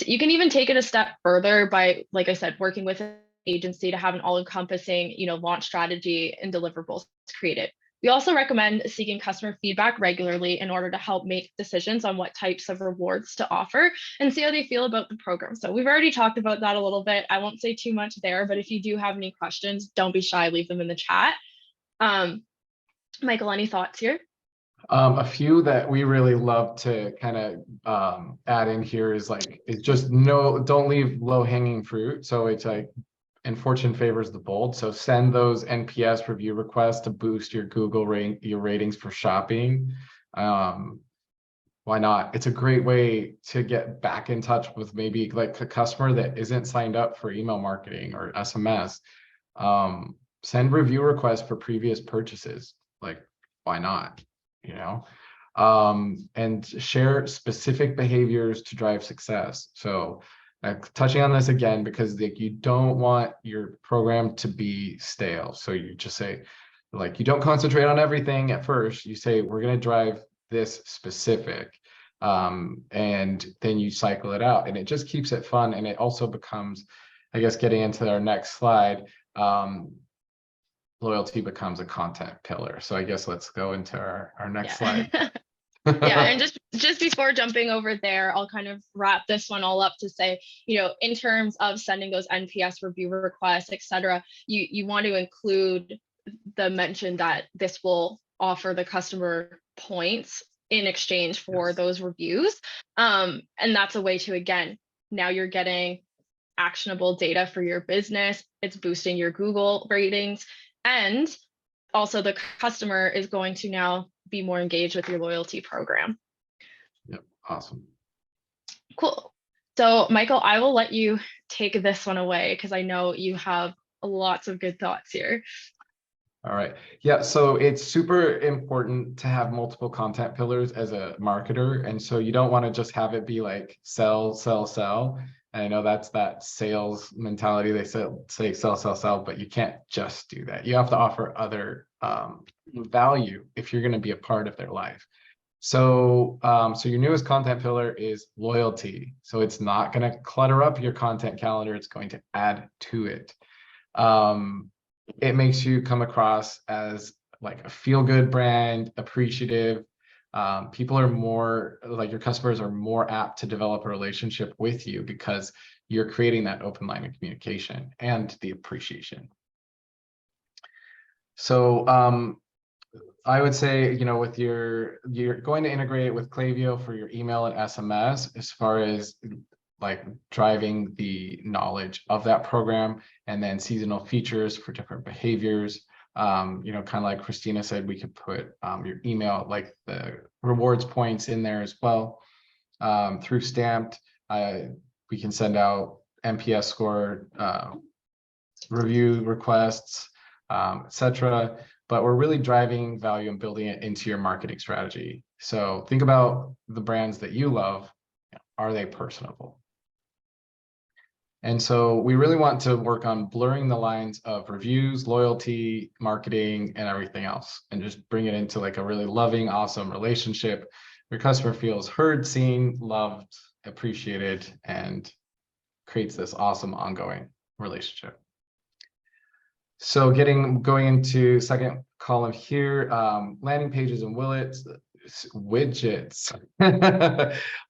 you can even take it a step further by, like I said, working with an agency to have an all-encompassing, launch strategy and deliverables created. We also recommend seeking customer feedback regularly in order to help make decisions on what types of rewards to offer and see how they feel about the program. So we've already talked about that a little bit. I won't say too much there, but if you do have any questions, don't be shy, leave them in the chat. Michael, any thoughts here? A few that we really love to kind of add in here is just don't leave low hanging fruit. So it's like, and fortune favors the bold. So send those NPS review requests to boost your Google your ratings for shopping. Why not? It's a great way to get back in touch with maybe like a customer that isn't signed up for email marketing or SMS. Send review requests for previous purchases. Like, why not? And share specific behaviors to drive success. So touching on this again, because you don't want your program to be stale. So you just say, you don't concentrate on everything at first. You say, we're going to drive this specific, and then you cycle it out, and it just keeps it fun. And it also becomes, I guess, getting into our next slide, loyalty becomes a content pillar. So I guess let's go into our next slide. Yeah, and just before jumping over there, I'll kind of wrap this one all up to say, in terms of sending those NPS review requests, etc., you want to include the mention that this will offer the customer points in exchange for those reviews. And that's a way to, again, now you're getting actionable data for your business. It's boosting your Google ratings. And also the customer is going to now be more engaged with your loyalty program. Yep. Awesome. Cool. So Michael, I will let you take this one away because I know you have lots of good thoughts here. All right. Yeah. So it's super important to have multiple content pillars as a marketer. And so you don't want to just have it be like sell, sell, sell. And I know that's that sales mentality. They say sell, sell, sell, but you can't just do that. You have to offer other value if you're going to be a part of their life. So, so your newest content pillar is loyalty. So it's not going to clutter up your content calendar. It's going to add to it. It makes you come across as like a feel-good brand, appreciative. People are more like, your customers are more apt to develop a relationship with you because you're creating that open line of communication and the appreciation. So I would say, with you're going to integrate it with Klaviyo for your email and SMS as far as like driving the knowledge of that program, and then seasonal features for different behaviors. Kind of like Christina said, we could put your email, like the rewards points in there as well. Through Stamped, we can send out NPS score review requests, etc. But we're really driving value and building it into your marketing strategy. So think about the brands that you love. Are they personable? And so we really want to work on blurring the lines of reviews, loyalty, marketing, and everything else, and just bring it into like a really loving, awesome relationship. Your customer feels heard, seen, loved, appreciated, and creates this awesome ongoing relationship. So going into second column here, landing pages and widgets.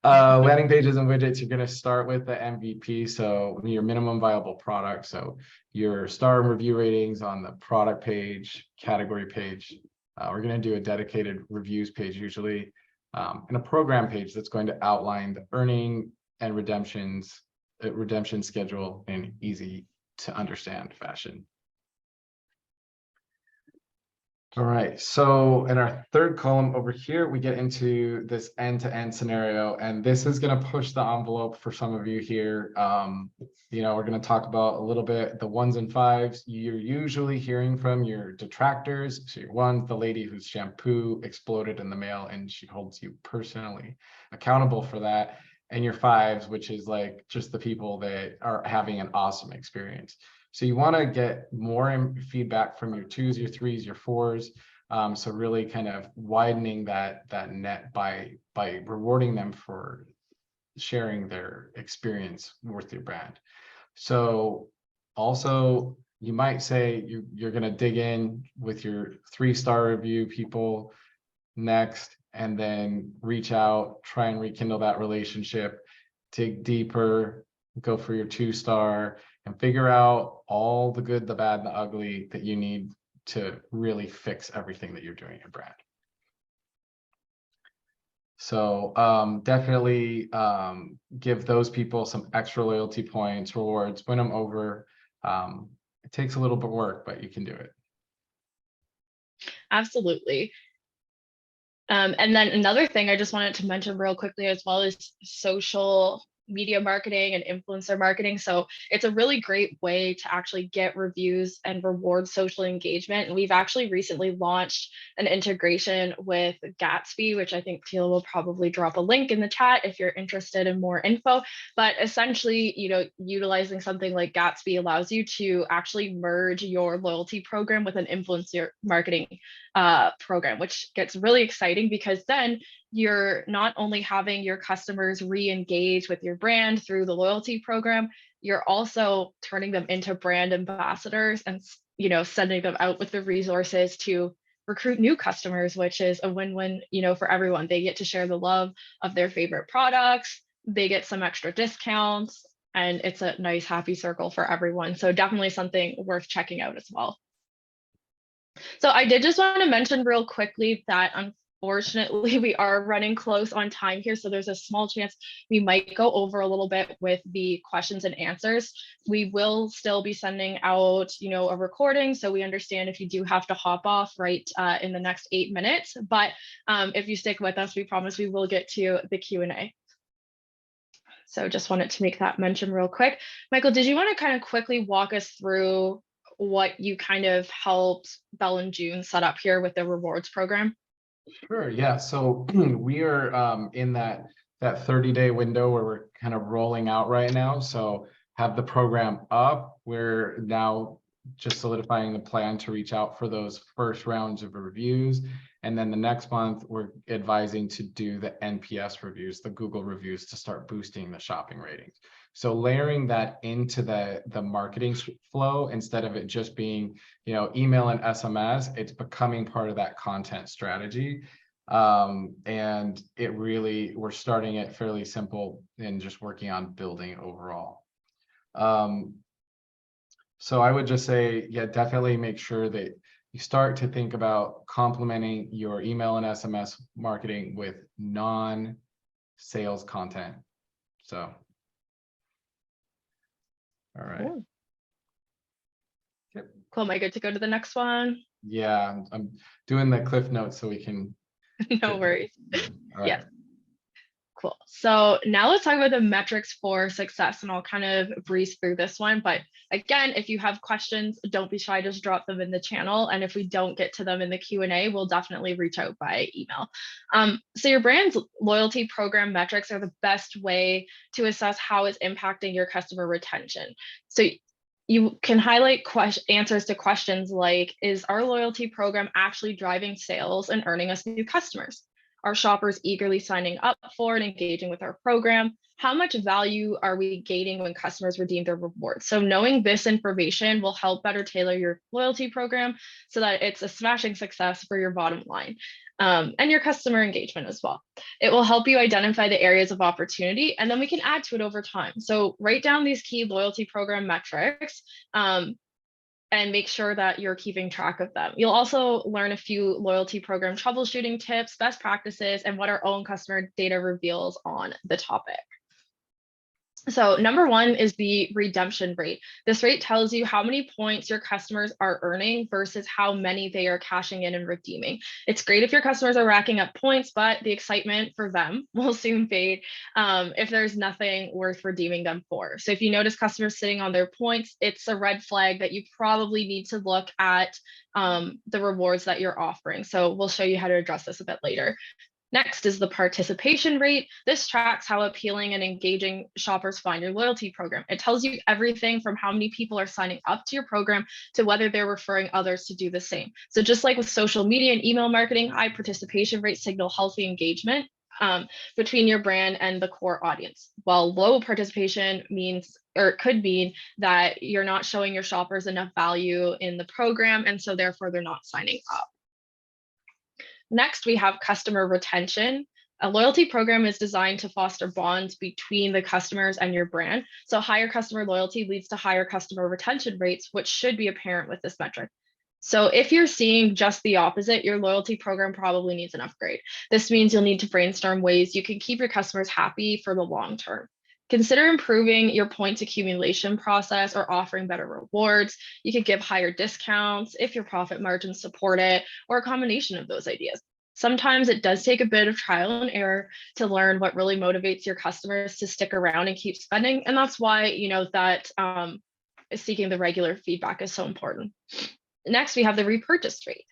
Landing pages and widgets, you're going to start with the MVP, so your minimum viable product. So your star review ratings on the product page, category page. We're going to do a dedicated reviews page usually, and a program page that's going to outline the earning and redemption schedule in easy to understand fashion. All right, so in our third column over here, we get into this end-to-end scenario, and this is going to push the envelope for some of you here. We're going to talk about a little bit the ones and fives. You're usually hearing from your detractors. So your ones, the lady whose shampoo exploded in the mail, and she holds you personally accountable for that. And your fives, which is like just the people that are having an awesome experience. So you want to get more feedback from your twos, your threes, your fours. So really kind of widening that net by rewarding them for sharing their experience with your brand. So also you might say you're going to dig in with your 3-star review people next, and then reach out, try and rekindle that relationship, dig deeper, go for your 2-star, and figure out all the good, the bad, and the ugly that you need to really fix everything that you're doing in your brand. So definitely give those people some extra loyalty points, rewards, win them over. It takes a little bit of work, but you can do it. Absolutely. And then another thing I just wanted to mention real quickly as well is social media marketing and influencer marketing. So it's a really great way to actually get reviews and reward social engagement. And we've actually recently launched an integration with Gatsby, which I think Teal will probably drop a link in the chat if you're interested in more info. But essentially, utilizing something like Gatsby allows you to actually merge your loyalty program with an influencer marketing program, which gets really exciting because then you're not only having your customers re-engage with your brand through the loyalty program, you're also turning them into brand ambassadors and sending them out with the resources to recruit new customers, which is a win-win, for everyone. They get to share the love of their favorite products, they get some extra discounts, and it's a nice happy circle for everyone. So definitely something worth checking out as well. So I did just want to mention real quickly that unfortunately we are running close on time here. So there's a small chance we might go over a little bit with the questions and answers. We will still be sending out, a recording. So we understand if you do have to hop off right in the next 8 minutes. But if you stick with us, we promise we will get to the Q&A. So just wanted to make that mention real quick. Michael, did you want to kind of quickly walk us through what you kind of helped Belle and June set up here with the rewards program? Sure, yeah. So we are in that 30-day window where we're kind of rolling out right now. So have the program up. We're now just solidifying the plan to reach out for those first rounds of reviews. And then the next month, we're advising to do the NPS reviews, the Google reviews, to start boosting the shopping ratings. So layering that into the marketing flow, instead of it just being, email and SMS, it's becoming part of that content strategy. And we're starting it fairly simple and just working on building overall. So I would just say, yeah, definitely make sure that you start to think about complementing your email and SMS marketing with non-sales content. So. All right. Cool. Yep. Cool. Am I good to go to the next one? Yeah, I'm doing the cliff notes so we can. No worries. All right. Yeah. Cool. So now let's talk about the metrics for success, and I'll kind of breeze through this one. But again, if you have questions, don't be shy, just drop them in the channel. And if we don't get to them in the Q&A, we'll definitely reach out by email. So your brand's loyalty program metrics are the best way to assess how it's impacting your customer retention. So you can highlight answers to questions like, is our loyalty program actually driving sales and earning us new customers? Are shoppers eagerly signing up for and engaging with our program? How much value are we gaining when customers redeem their rewards? So knowing this information will help better tailor your loyalty program so that it's a smashing success for your bottom line and your customer engagement as well. It will help you identify the areas of opportunity, and then we can add to it over time. So write down these key loyalty program metrics and make sure that you're keeping track of them. You'll also learn a few loyalty program troubleshooting tips, best practices, and what our own customer data reveals on the topic. So number one is the redemption rate. This rate tells you how many points your customers are earning versus how many they are cashing in and redeeming. It's great if your customers are racking up points, but the excitement for them will soon fade if there's nothing worth redeeming them for. So if you notice customers sitting on their points, it's a red flag that you probably need to look at the rewards that you're offering. So we'll show you how to address this a bit later. Next is the participation rate. This tracks how appealing and engaging shoppers find your loyalty program. It tells you everything from how many people are signing up to your program to whether they're referring others to do the same. So just like with social media and email marketing, high participation rates signal healthy engagement between your brand and the core audience, while low participation means, or it could mean, that you're not showing your shoppers enough value in the program, and so therefore they're not signing up. Next, we have customer retention. A loyalty program is designed to foster bonds between the customers and your brand. So higher customer loyalty leads to higher customer retention rates, which should be apparent with this metric. So if you're seeing just the opposite, your loyalty program probably needs an upgrade. This means you'll need to brainstorm ways you can keep your customers happy for the long term. Consider improving your points accumulation process or offering better rewards. You could give higher discounts if your profit margins support it, or a combination of those ideas. Sometimes it does take a bit of trial and error to learn what really motivates your customers to stick around and keep spending. And that's why, that seeking the regular feedback is so important. Next, we have the repurchase rate.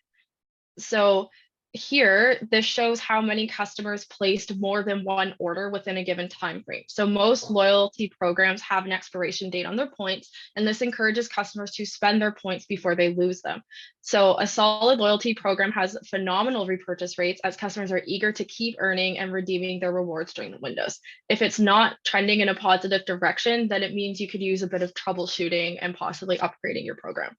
So here, this shows how many customers placed more than one order within a given time frame. So most loyalty programs have an expiration date on their points, and this encourages customers to spend their points before they lose them. So a solid loyalty program has phenomenal repurchase rates as customers are eager to keep earning and redeeming their rewards during the windows. If it's not trending in a positive direction, then it means you could use a bit of troubleshooting and possibly upgrading your program.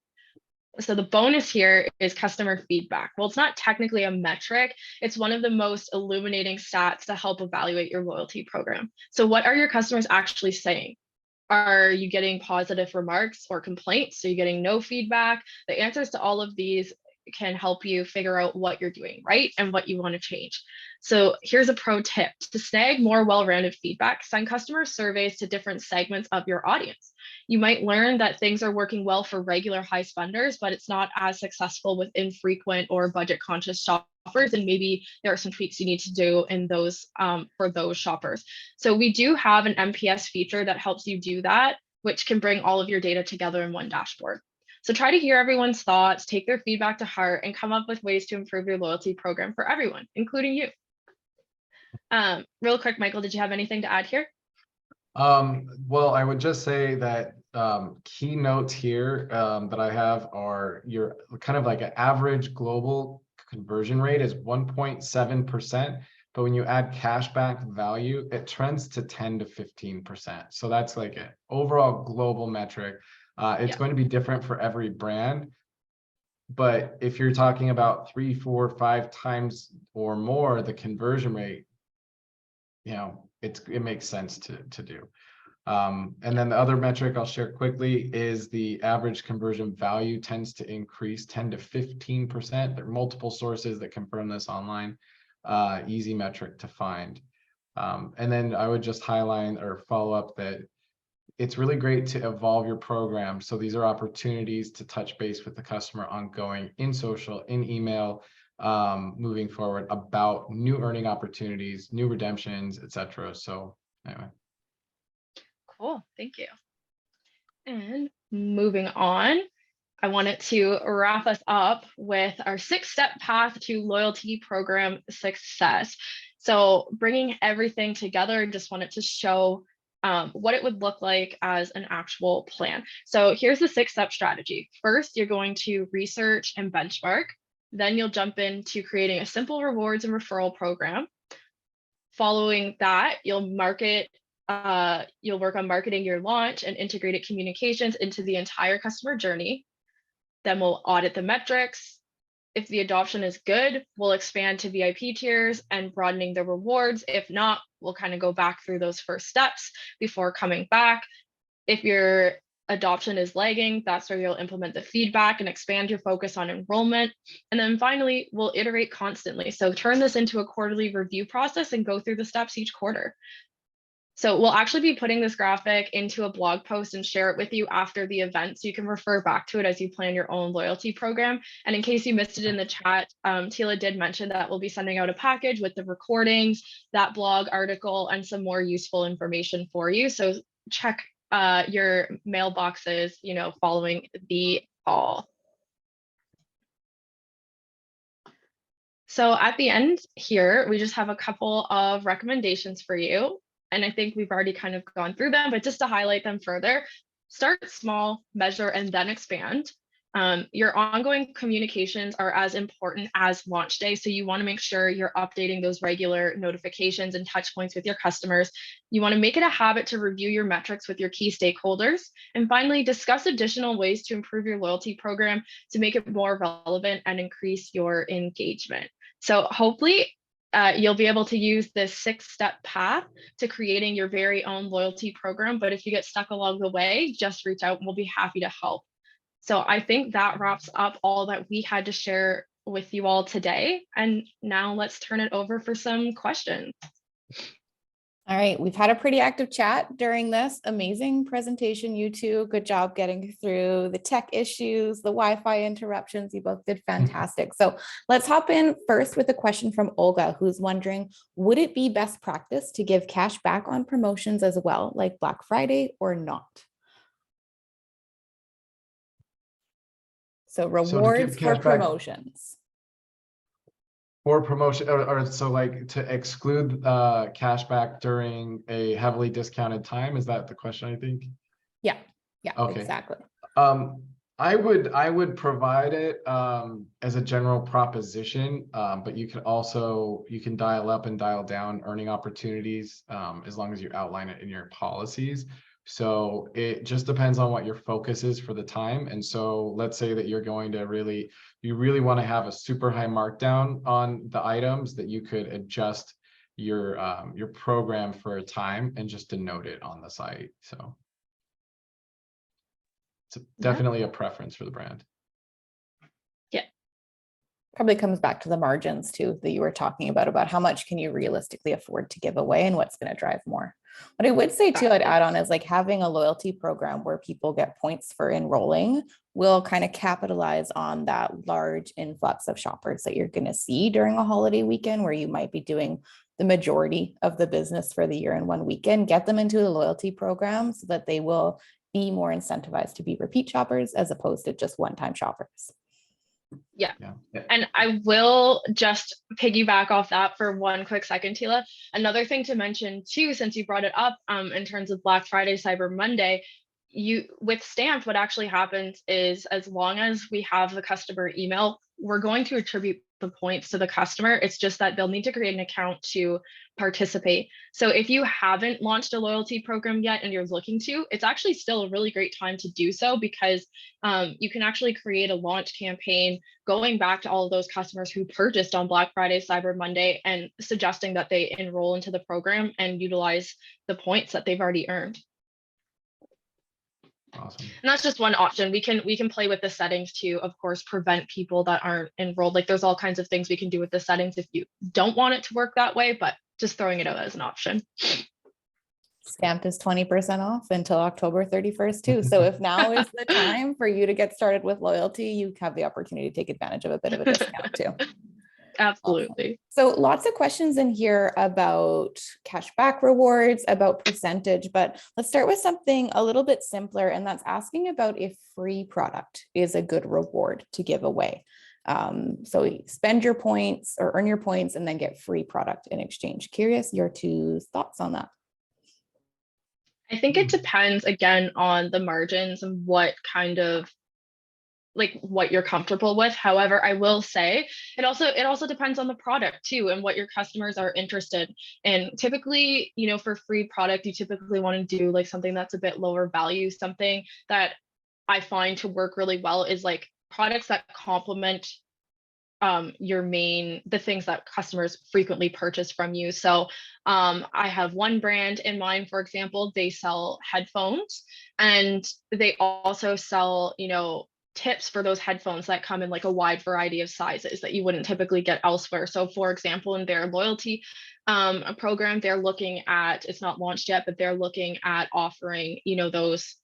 So the bonus here is customer feedback. Well, it's not technically a metric. It's one of the most illuminating stats to help evaluate your loyalty program. So what are your customers actually saying? Are you getting positive remarks or complaints? Are you getting no feedback? The answers to all of these can help you figure out what you're doing right and what you want to change. So here's a pro tip. To snag more well-rounded feedback, send customer surveys to different segments of your audience. You might learn that things are working well for regular high spenders, but it's not as successful with infrequent or budget-conscious shoppers, and maybe there are some tweaks you need to do in those for those shoppers. So we do have an NPS feature that helps you do that, which can bring all of your data together in one dashboard. So try to hear everyone's thoughts, take their feedback to heart, and come up with ways to improve your loyalty program for everyone, including you. Real quick, Michael, did you have anything to add here? Well, I would just say that key notes here that I have are your kind of like an average global conversion rate is 1.7%. But when you add cashback value, it trends to 10 to 15%. So that's like an overall global metric. It's going to be different for every brand. But if you're talking about 3, 4, 5 times or more the conversion rate, it makes sense to do. And then the other metric I'll share quickly is the average conversion value tends to increase 10 to 15%. There are multiple sources that confirm this online. Easy metric to find. And then I would just highlight or follow up that it's really great to evolve your program. So these are opportunities to touch base with the customer ongoing in social, in email, moving forward about new earning opportunities, new redemptions, etc. So anyway. Cool, thank you. And moving on, I wanted to wrap us up with our 6-step path to loyalty program success. So bringing everything together, just wanted to show what it would look like as an actual plan. So here's the 6-step strategy. First, you're going to research and benchmark. Then you'll jump into creating a simple rewards and referral program. Following that, you'll work on marketing your launch and integrated communications into the entire customer journey. Then we'll audit the metrics. If the adoption is good, we'll expand to VIP tiers and broadening the rewards. If not, we'll kind of go back through those first steps before coming back. If your adoption is lagging, that's where you'll implement the feedback and expand your focus on enrollment. And then finally, we'll iterate constantly. So turn this into a quarterly review process and go through the steps each quarter. So we'll actually be putting this graphic into a blog post and share it with you after the event, so you can refer back to it as you plan your own loyalty program. And in case you missed it in the chat, Tila did mention that we'll be sending out a package with the recordings, that blog article, and some more useful information for you. So check your mailboxes, following the call. So at the end here, we just have a couple of recommendations for you. And I think we've already kind of gone through them, but just to highlight them further, start small, measure, and then expand. Your ongoing communications are as important as launch day. So you want to make sure you're updating those regular notifications and touch points with your customers. You want to make it a habit to review your metrics with your key stakeholders. And finally, discuss additional ways to improve your loyalty program to make it more relevant and increase your engagement. So hopefully you'll be able to use this 6-step path to creating your very own loyalty program. But if you get stuck along the way, just reach out and we'll be happy to help. So I think that wraps up all that we had to share with you all today. And now let's turn it over for some questions. All right, we've had a pretty active chat during this amazing presentation. You two, good job getting through the tech issues, the Wi-Fi interruptions. You both did fantastic. So let's hop in first with a question from Olga, who's wondering, would it be best practice to give cash back on promotions as well, like Black Friday, or not? So rewards for promotions. Or promotion, or so like to exclude cash back during a heavily discounted time. Is that the question, I think? Yeah, okay. Exactly. I would provide it as a general proposition, but you can dial up and dial down earning opportunities as long as you outline it in your policies. So it just depends on what your focus is for the time. And so let's say that you're going to you really want to have a super high markdown on the items, that you could adjust your program for a time and just denote it on the site. So it's definitely a preference for the brand. Yeah. Probably comes back to the margins too, that you were talking about how much can you realistically afford to give away and what's going to drive more. What I would say too, I'd add on is like having a loyalty program where people get points for enrolling will kind of capitalize on that large influx of shoppers that you're going to see during a holiday weekend, where you might be doing the majority of the business for the year in one weekend. Get them into the loyalty program so that they will be more incentivized to be repeat shoppers as opposed to just one-time shoppers. Yeah. And I will just piggyback off that for one quick second, Tila. Another thing to mention too, since you brought it up in terms of Black Friday, Cyber Monday, with Stamped, what actually happens is as long as we have the customer email, we're going to attribute the points to the customer. It's just that they'll need to create an account to participate. So if you haven't launched a loyalty program yet and you're looking to, it's actually still a really great time to do so, because you can actually create a launch campaign going back to all of those customers who purchased on Black Friday, Cyber Monday, and suggesting that they enroll into the program and utilize the points that they've already earned. Awesome. And that's just one option. We can play with the settings to, of course, prevent people that aren't enrolled. Like there's all kinds of things we can do with the settings if you don't want it to work that way, but just throwing it out as an option. Stamped is 20% off until October 31st too. So if now is the time for you to get started with loyalty, you have the opportunity to take advantage of a bit of a discount too. Absolutely. So lots of questions in here about cashback rewards, about percentage, but let's start with something a little bit simpler, and that's asking about if free product is a good reward to give away. So you spend your points or earn your points and then get free product in exchange. Curious your two thoughts on that. I think it depends again on the margins and what kind of what you're comfortable with. However, I will say it also depends on the product too and what your customers are interested in. Typically, for free product, you typically want to do like something that's a bit lower value. Something that I find to work really well is like products that complement the things that customers frequently purchase from you. So I have one brand in mind, for example, they sell headphones, and they also sell, tips for those headphones that come in like a wide variety of sizes that you wouldn't typically get elsewhere. So for example, in their loyalty a program, they're looking at, it's not launched yet, but they're looking at offering, you know, those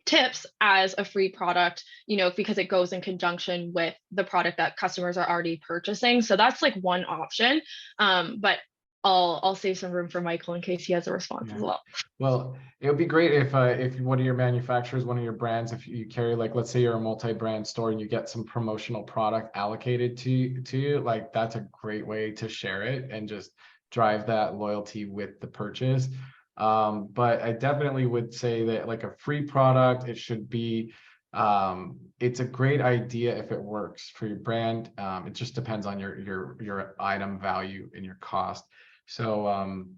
tips as a free product, you know, because it goes in conjunction with the product that customers are already purchasing. So that's like one option. But I'll save some room for Michael in case he has a response as well. Well, it would be great if one of your manufacturers, one of your brands, if you carry, like, let's say you're a multi-brand store and you get some promotional product allocated to you, like that's a great way to share it and just drive that loyalty with the purchase. But I definitely would say that like a free product, it should be, it's a great idea if it works for your brand. It just depends on your item value and your cost. So,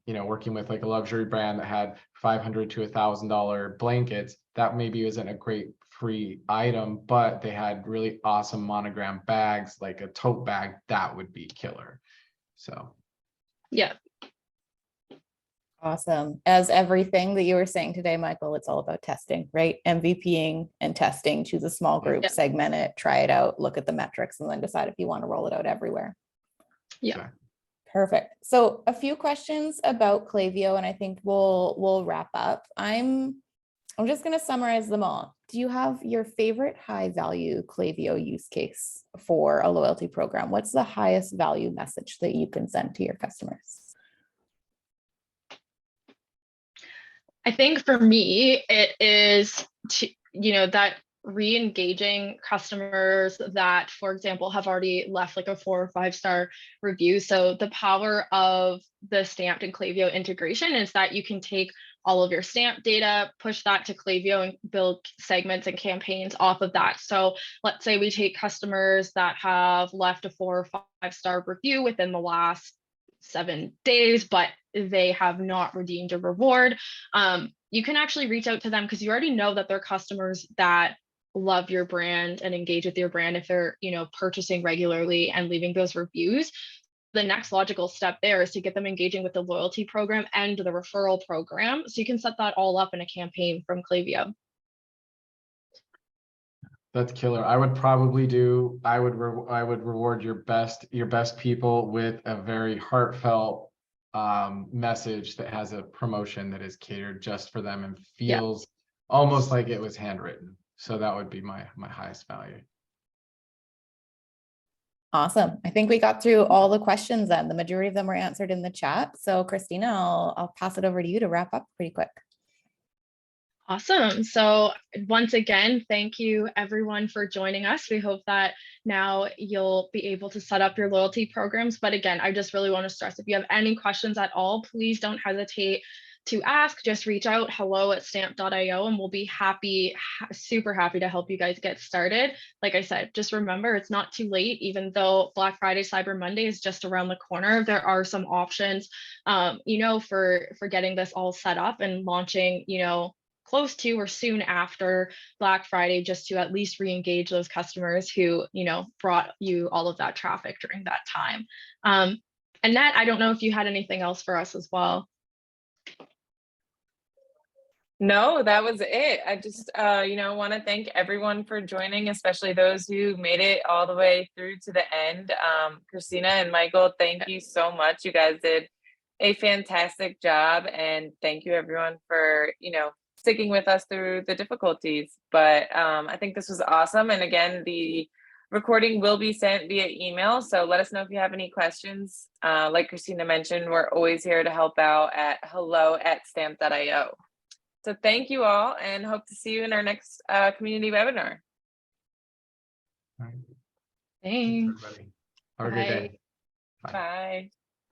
you know, working with like a luxury brand that had $500 to $1,000 blankets, that maybe isn't a great free item, but they had really awesome monogram bags, like a tote bag, that would be killer. So. Yeah. Awesome. As everything that you were saying today, Michael, it's all about testing, right? MVPing and testing, choose a small group, Yeah. segment it, try it out, look at the metrics, and then decide if you want to roll it out everywhere. Yeah. Sorry. Perfect. So a few questions about Klaviyo, and I think we'll wrap up. I'm just going to summarize them all. Do you have your favorite high value Klaviyo use case for a loyalty program? What's the highest value message that you can send to your customers? I think for me, it is you know, that re-engaging customers that, for example, have already left like a 4 or 5 star review. So the power of the Stamped and Klaviyo integration is that you can take all of your stamp data, push that to Klaviyo and build segments and campaigns off of that. So let's say we take customers that have left a 4 or 5 star review within the last 7 days, but they have not redeemed a reward. You can actually reach out to them because you already know that they're customers that love your brand and engage with your brand if they're, you know, purchasing regularly and leaving those reviews. The next logical step there is to get them engaging with the loyalty program and the referral program. So you can set that all up in a campaign from Klaviyo. That's killer. I would probably do, I would reward your best people with a very heartfelt message that has a promotion that is catered just for them and feels almost like it was handwritten. So that would be my highest value. Awesome. I think we got through all the questions then. The majority of them were answered in the chat. So Christina, I'll pass it over to you to wrap up pretty quick. Awesome. So once again, thank you everyone for joining us. We hope that now you'll be able to set up your loyalty programs. But again, I just really want to stress, if you have any questions at all, please don't hesitate to ask. Just reach out, hello@stamped.io, and we'll be happy, super happy to help you guys get started. Like I said, just remember, it's not too late. Even though Black Friday, Cyber Monday is just around the corner, there are some options, you know, for getting this all set up and launching, you know, close to or soon after Black Friday, just to at least re-engage those customers who, you know, brought you all of that traffic during that time. Annette, I don't know if you had anything else for us as well. No, that was it. I just, you know, want to thank everyone for joining, especially those who made it all the way through to the end. Christina and Michael, thank you so much. You guys did a fantastic job, and thank you everyone for, you know, sticking with us through the difficulties. But I think this was awesome. And again, the recording will be sent via email. So let us know if you have any questions. Like Christina mentioned, we're always here to help out at hello@stamped.io. So thank you all, and hope to see you in our next community webinar. All right. Thanks. Everybody. Have a great day. Bye.